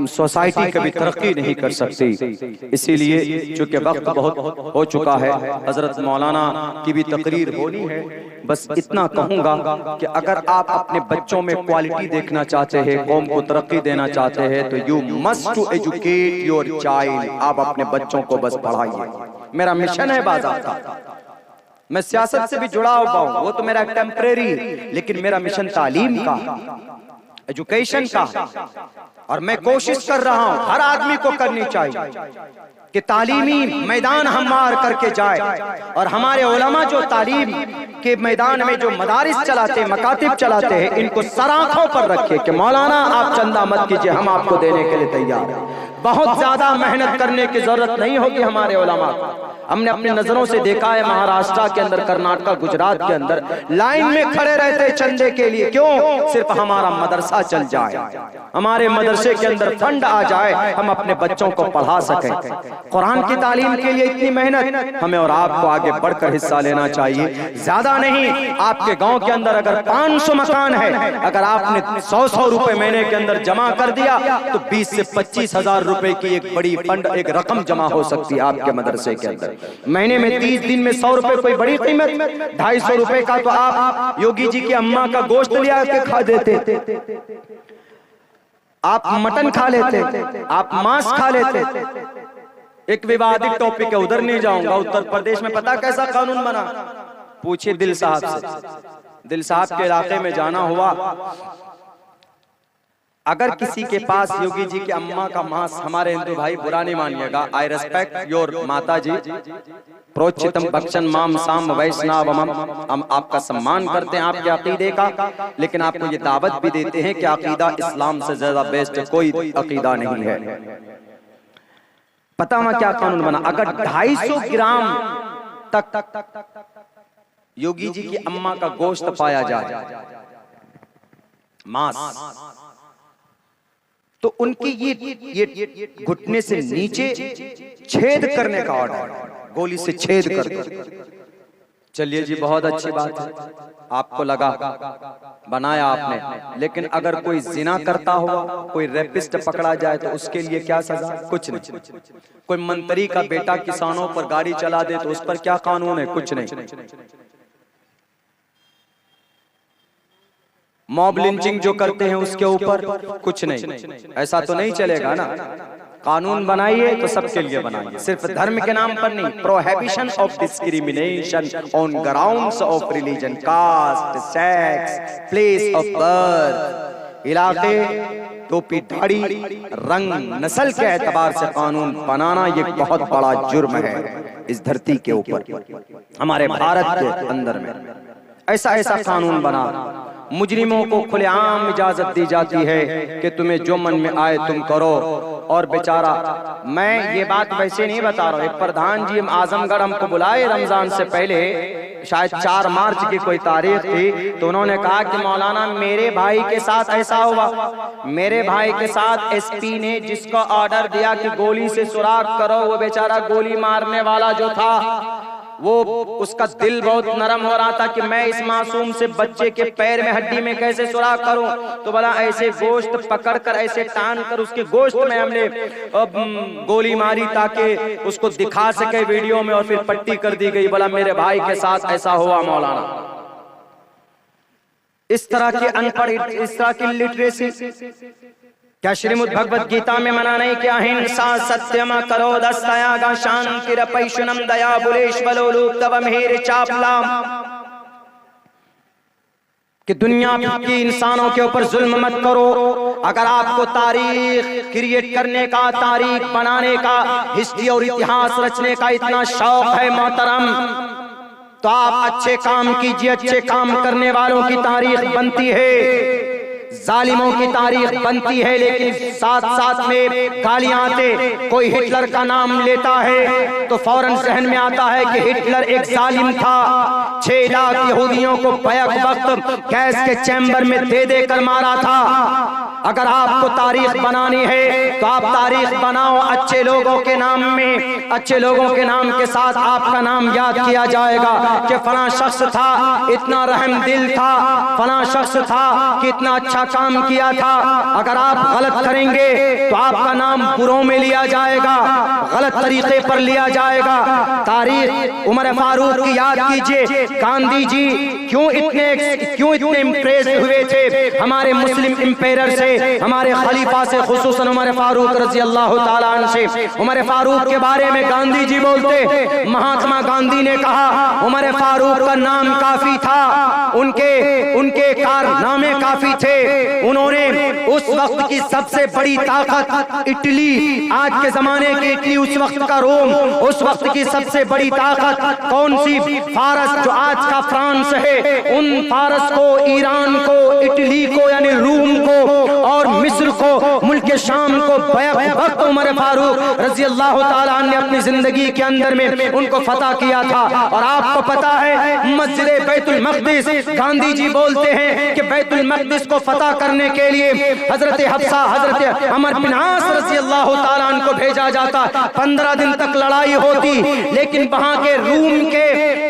सोसाइटी कभी तरक्की नहीं कर सकती। इसीलिए चूंकि वक्त बहुत हो चुका है, हजरत मौलाना की भी तकरीर होनी है, बस इतना कहूंगा कि अगर आप अपने बच्चों में क्वालिटी देखना चाहते हैं, कौम को तरक्की देना चाहते हैं, तो you must to educate your child. आप अपने बच्चों को बस पढ़ाइए। मेरा मिशन है बाज़ाब्ता, मैं सियासत से भी जुड़ा हुआ हूं, वो तो मेरा टेम्परेरी, लेकिन मेरा मिशन तालीम का, एजुकेशन का, और मैं कोशिश कर रहा हूं, हर आदमी को करनी चाहिए कि तालीमी मैदान हम मार करके जाए। और हमारे उलमा जो तालीम के मैदान में जो मदारिस चलाते, मकातिब चलाते हैं, इनको सराखों पर रखे कि मौलाना आप चंदा मत कीजिए, हम आपको देने के लिए तैयार हैं। बहुत ज्यादा मेहनत करने की जरूरत नहीं होगी हमारे उलमा। हमने अपनी नजरों से देखा है महाराष्ट्र के अंदर, कर्नाटक, गुजरात के अंदर लाइन में खड़े रहते चंदे के लिए। क्यों? सिर्फ हमारा मदरसा चल जाए, हमारे मदरसे के अंदर फंड आ जाए, हम अपने बच्चों को पढ़ा सकें। कुरान की तालीम के लिए इतनी मेहनत हमें और आपको आगे बढ़कर हिस्सा लेना चाहिए। ज्यादा नहीं, आपके गांव के अंदर अगर 500 मकान है, अगर आपने 100 रुपए महीने के अंदर जमा कर दिया तो 20 से 25 हजार रुपए की एक बड़ी फंड, एक रकम जमा हो सकती है आपके मदरसे के अंदर। महीने में 30 दिन में 100 रुपए कोई बड़ी कीमत, 250 रुपए का तो आप योगी जी की अम्मा का गोश्त लिया के खा देते, आप मटन खा लेते, आप मांस खा लेते। एक विवादित टॉपिक है, उधर नहीं जाऊंगा। उत्तर प्रदेश में पता कैसा कानून बना, पूछिए दिल साहब से। दिल साहब के इलाके में जाना हुआ, अगर किसी के पास योगी जी की अम्मा का मांस, हमारे हिंदू भाई बुरा नहीं मानिएगा, आई रेस्पेक्ट योर माता जी, प्रोचितम भक्षण माम साम वैष्णवम, हम आपका सम्मान करते हैं आपके अकीदे का, लेकिन आपको ये दावत भी देते हैं कि अकीदा इस्लाम से ज्यादा बेस्ट कोई अकीदा नहीं है। पता मैं क्या कानून बना, अगर 250 ग्राम तक योगी जी की अम्मा का गोश्त पाया जाए, मांस। तो उनकी ये घुटने से नीचे छेद करने का ऑर्डर, गोली से छेद कर। चलिए जी, बहुत अच्छी बात है, आपको लगा बनाया आपने, लेकिन अगर कोई जिना करता हुआ, कोई रेपिस्ट पकड़ा जाए तो उसके लिए क्या सजा? कुछ नहीं। कोई मंत्री का बेटा किसानों पर गाड़ी चला दे तो उस पर क्या कानून है? कुछ नहीं। मॉब लिंचिंग जो करते हैं उसके ऊपर कुछ नहीं। ऐसा तो नहीं चलेगा ना। कानून बनाइए तो सबके लिए बनाइए, सिर्फ धर्म के नाम पर नहीं। Prohibition of discrimination on grounds of religion, caste, sex, place of birth, इलाके, टोपी, दाढ़ी, रंग, नस्ल के एतबार से कानून बनाना ये बहुत बड़ा जुर्म है इस धरती के ऊपर, हमारे भारत के अंदर में। ऐसा ऐसा कानून बना, मुजरिमों को खुलेआम इजाजत दी जाती है कि तुम्हें जो मन में आए तुम करो। और बेचारा, मैं ये बात वैसे नहीं बता रहा हूँ, एक प्रधान जी आजमगढ़ हमको बुलाए रमजान से पहले, शायद 4 मार्च की कोई तारीख थी, तो उन्होंने कहा कि मौलाना मेरे भाई के साथ ऐसा हुआ, मेरे भाई के साथ एसपी ने जिसको ऑर्डर दिया कि गोली से सुराग करो, वो बेचारा गोली मारने वाला जो था वो, उसका दिल बहुत नरम हो रहा था कि मैं इस मासूम से बच्चे के पैर में हड्डी में कैसे सुराग करूं। तो बोला ऐसे गोश्त पकड़कर ऐसे टान कर उसके गोश्त में हमने गोली मारी ताकि उसको दिखा सके वीडियो में, और फिर पट्टी कर दी गई। बोला मेरे भाई के साथ ऐसा हुआ मौलाना। इस तरह की अनपढ़, इस तरह की लिटरेसी क्या श्रीमद् भगवत गीता में मना नहीं? क्या हिंसा सत्यम करो दस्तयागा शांति रपैशुनम दया बुलेश्वलोलूप तव मेरे चापलाम, कि दुनिया की इंसानों के ऊपर जुल्म मत करो। अगर आपको तारीख क्रिएट करने का, तारीख बनाने का, हिस्ट्री और इतिहास रचने का इतना शौक है मोहतरम, तो आप अच्छे काम कीजिए। अच्छे काम करने वालों की तारीख बनती है, जालिमों की तारीख बनती है, लेकिन साथ साथ में गालियां आते। कोई हिटलर का नाम लेता है तो फौरन जहन में आता है कि हिटलर एक जालिम था, 6 लाख यहूदियों को बैक वक्त गैस के चैम्बर में दे देकर मारा था। अगर आपको तारीख बनानी है तो आप तारीख बनाओ अच्छे लोगों के नाम में, अच्छे लोगों के नाम के साथ आपका नाम याद किया जाएगा कि फला शख्स था, इतना रहम दिल था, फला शख्स था कि इतना अच्छा काम किया था। अगर आप गलत करेंगे तो आपका नाम बुरों में लिया जाएगा, गलत तरीके पर लिया जाएगा। तारीख उमर फारूक की याद कीजिए, गांधी जी क्यों इतने इम्प्रेस हुए थे हमारे मुस्लिम इंपेरर से, हमारे खलीफा से, खुसूसन उमर फारूक रजी अल्लाह ताला अन्हु से। उमर फारूक के बारे में गांधी जी बोलते, महात्मा गांधी ने कहा उमर फारूक का नाम काफी था, उनके कारनामे काफी थे। उन्होंने उस वक्त की सबसे बड़ी ताकत इटली, आज के जमाने की इटली, उस वक्त का रोम, उस वक्त की सबसे बड़ी ताकत कौन सी? फारस, जो आज का फ्रांस है, उन फारस को, ईरान को, इटली को यानी रूम को और मिस्र को, मुल्क शाम को वक्त उमर फारूक रजी अल्लाह ताला अन्हु ने अपनी जिंदगी के अंदर में उनको फतह किया था। और आपको पता है मस्जिद बैतुल मक़दिस, गांधी जी बोलते हैं कि बैतुल मक़दिस को फतह करने के लिए हजरत हफ्सा, हजरत अमर बिन आस रजी अल्लाह ताला अन्हु को भेजा जाता। 15 दिन तक लड़ाई होती, लेकिन वहां के रूम के,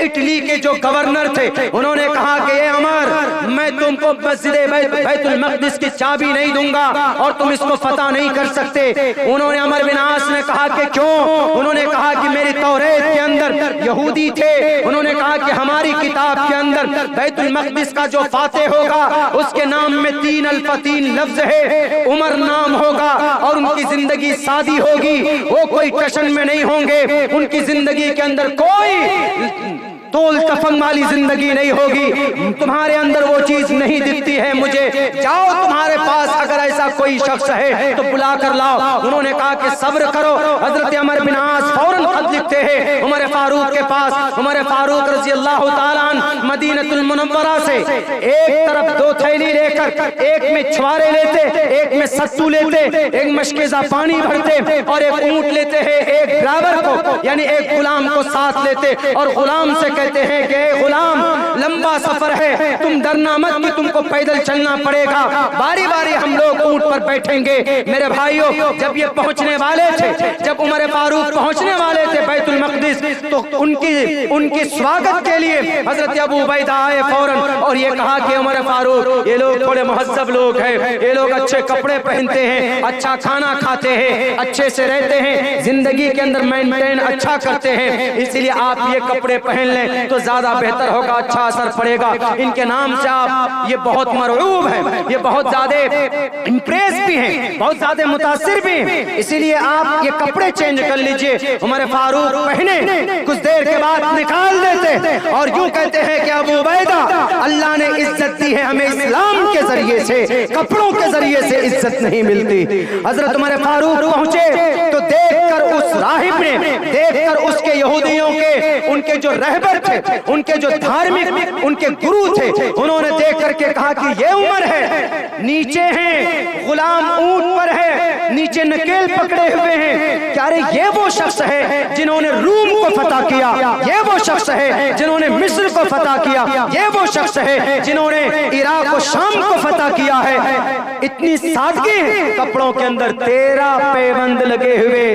इटली के जो गवर्नर थे, उन्होंने कहा कि ये अमर, मैं तुमको मस्जिद बैतुल मक़दिस की चाबी नहीं दूंगा और तुम इसको फतह नहीं कर सकते। उन्होंने, अमर बिन आस ने कहा कि क्यों? उन्होंने कहा कि मेरी तौरेत के अंदर यहूदी थे, उन्होंने कहा कि हमारी किताब के अंदर बैतुल मक़दिस का जो फाते होगा उसके नाम में 3 अल्फ 3 लफ्ज है, उमर नाम होगा और उनकी जिंदगी सादी होगी, वो कोई टशन में नहीं होंगे, उनकी जिंदगी के अंदर कोई तोल तफंग वाली जिंदगी नहीं होगी। तुम्हारे अंदर वो चीज नहीं दिखती है मुझे, जाओ तुम्हारे पास अगर ऐसा कोई शख्स है तो बुला कर लाओ। उन्होंने कहा कि सब्र करो। हजरत अमर बिन आस फौरन खत लिखते हैं उमर फारूक के पास। उमर फारूक रजी अल्लाह ताला अन्हु मदीनतुल मुनव्वरा से एक तरफ 2 थैली लेकर, एक में छुआरे लेते, एक में सत्तू लेते, एक मशकेजा पानी भरते और एक ऊंट लेते हैं, एक ड्राइवर को यानी एक गुलाम को साथ लेते और गुलाम से कहते हैं कि गुलाम लंबा सफर है, तुम डरना मत कि तुमको पैदल चलना पड़ेगा, बारी बारी हम लोग ऊंट पर बैठेंगे। मेरे भाइयों, जब ये पहुंचने वाले थे, जब उमर फारूक पहुंचने वाले थे बैतुल मक़दिस, तो उनकी स्वागत के लिए हजरत अबू उबैदा आए फौरन और ये कहा कि उमर फारूक, ये लोग थोड़े मुहज्जब लोग हैं, ये लोग अच्छे कपड़े पहनते हैं, अच्छा खाना खाते हैं, अच्छे से रहते हैं, जिंदगी के अंदर मेंटेन अच्छा करते हैं, इसलिए आप ये कपड़े पहन लें तो ज्यादा बेहतर होगा, अच्छा असर पड़ेगा। इनके नाम से आप ये बहुत मरऊब हैं, ये बहुत ज्यादा इंप्रेस भी हैं, बहुत ज्यादा मुतासिर भी हैं, इसीलिए आप ये कपड़े चेंज कर लीजिए। उमर फारूक पहने, कुछ देर के बाद निकाल देते और यूं कहते हैं कि अबू उबैदा, अल्लाह ने इज्जत दी है हमें इस्लाम के जरिए से, कपड़ों के जरिए से इज्जत नहीं मिलती। हजरत उमर फारूक पहुंचे तो देखकर उस राहिब ने, देखकर उसके यहूदियों के, उनके जो रहबर थे, उनके जो धार्मिक उनके गुरु थे, उन्होंने देख करके कहा कि ये उमर है, नीचे हैं, गुलाम ऊंट पर है, नीचे नकेल पकड़े हुए हैं, क्या रे ये वो शख्स है जिन्होंने रूम को फतह किया, ये वो शख्स है जिन्होंने मिस्र को फतह किया, ये वो शख्स है जिन्होंने इराक और शाम को फतह किया है। इतनी सादगी है, कपड़ों के अंदर 13 पेबंद लगे हुए,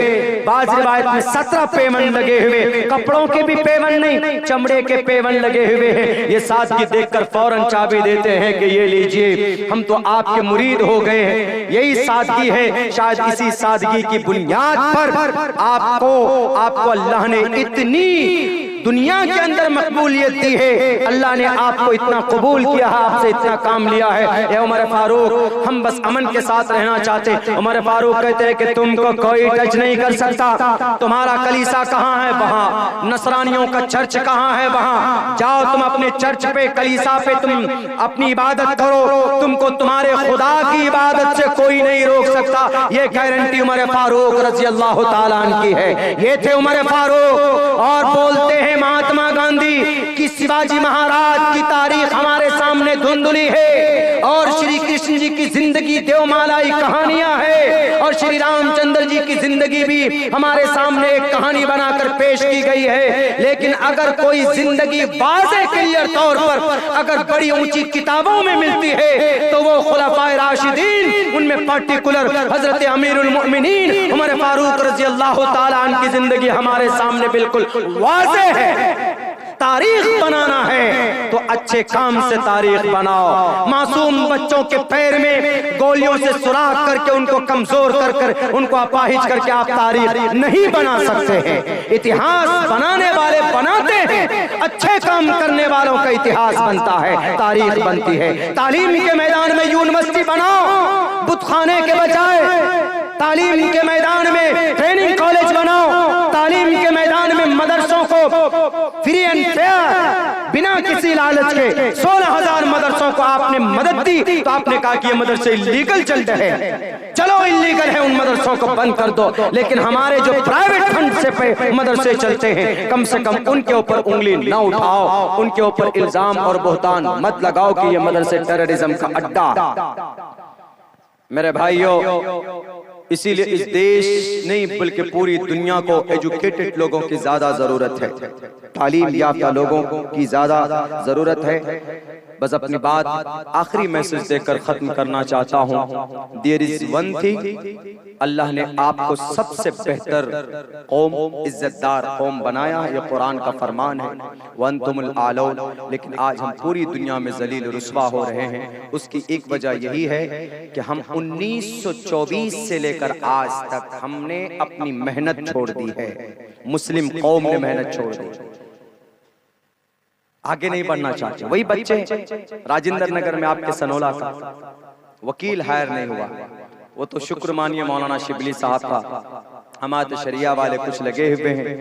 बाज रिवायत में 17 पेबंद लगे हुए, कपड़ों के भी पेबंद नहीं, चमड़े के पेबंद लगे हुए हैं। ये सादगी देखकर फौरन चाबी देते हैं कि ये लीजिए, हम तो आपके मुरीद हो गए हैं। यही सादगी है, शायद इसी सादगी की बुनियाद पर आपको अल्लाह ने इतनी दुनिया के अंदर मकबूलियत दी है, अल्लाह ने आपको इतना कबूल किया है, आपसे इतना काम लिया है। ये उमर फारूक, हम बस अमन के साथ रहना चाहते। उमर फारूक कहते हैं कि तुमको कोई टच नहीं कर सकता, तुम्हारा कलीसा कहाँ है, वहाँ नसरानियों का चर्च कहाँ है, वहाँ जाओ, तुम अपने चर्च पे, कलीसा पे तुम अपनी इबादत करो, तुमको तुम्हारे खुदा की इबादत से कोई नहीं रोक सकता। ये गारंटी उमर फारूक रज़ी अल्लाह तआला अन्हु की है। ये थे उमर फारूक। और बोलते हैं महात्मा गांधी कि शिवाजी महाराज की तारीख हमारे सामने धुंधली है और श्री कृष्ण जी की जिंदगी देवमालाई कहानियां है और श्री रामचंद्र जी की जिंदगी भी हमारे सामने एक कहानी बनाकर पेश की गई है। लेकिन अगर कोई जिंदगी वाज़ेह क्लियर तौर पर अगर बड़ी ऊंची किताबों में मिलती है तो वो खुलफाए राशिदीन, उनमें पर्टिकुलर हजरत अमीरुल मोमिनीन उमर फारूक रज़ी अल्लाह तआला अन्हु की जिंदगी हमारे सामने बिल्कुल वाज़ेह है। तारीख बनाना है तो अच्छे काम से तारीख बनाओ। मासूम बच्चों के पैर में गोलियों से सुराख करके उनको कमजोर कर उनको अपाहिज करके आप तारीख नहीं बना सकते हैं। इतिहास बनाने वाले बनाते हैं, अच्छे काम करने वालों का इतिहास बनता है, तारीख बनती है। तालीम के मैदान में यूनिवर्सिटी बनाओ, बुतखाने के बजाय तालीम के मैदान में ट्रेनिंग कॉलेज बनाओ, तालीम के मैदान में मदरसों को फ्री एंड फेयर बिना किसी लालच के 16,000 मदरसों को आपने मदद दी तो आपने कहा कि ये मदरसे इलीगल चल रहे हैं, चलो इलीगल है, उन मदरसों को बंद कर दो। लेकिन हमारे जो प्राइवेट फंड से मदरसे चलते हैं, कम से कम उनके ऊपर उंगली न उठाओ, उनके ऊपर इल्जाम और बोहतान मत लगाओ कि ये मदरसे टेररिज्म का अड्डा। मेरे भाइयों, इसीलिए इस देश नहीं बल्कि पूरी दुनिया को एजुकेटेड लोगों की ज्यादा जरूरत है, तालीम याफ्ता लोगों की ज्यादा जरूरत है। बस अपनी बात आखिरी मैसेज देकर खत्म करना चाहता हूँ। देयर इज वन थिंग, अल्लाह ने आपको सबसे बेहतर कौम, इज्जतदार कौम बनाया, ये कुरान का फरमान है, वअंतुमुल आलौन। लेकिन आज हम पूरी दुनिया में जलील रुस्वा हो रहे हैं। उसकी एक वजह यही है कि हम 1924 से लेकर आज तक हमने अपनी मेहनत छोड़ दी है, मुस्लिम कौम ने मेहनत छोड़ दी, आगे नहीं बढ़ना चाहते। वही बच्चे राजेंद्र नगर में आपके सनोला का वकील हायर नहीं हुआ, वो तो शुक्र मानिए मौलाना शिबली साहब का, हमारे शरिया वाले कुछ लगे हुए हैं।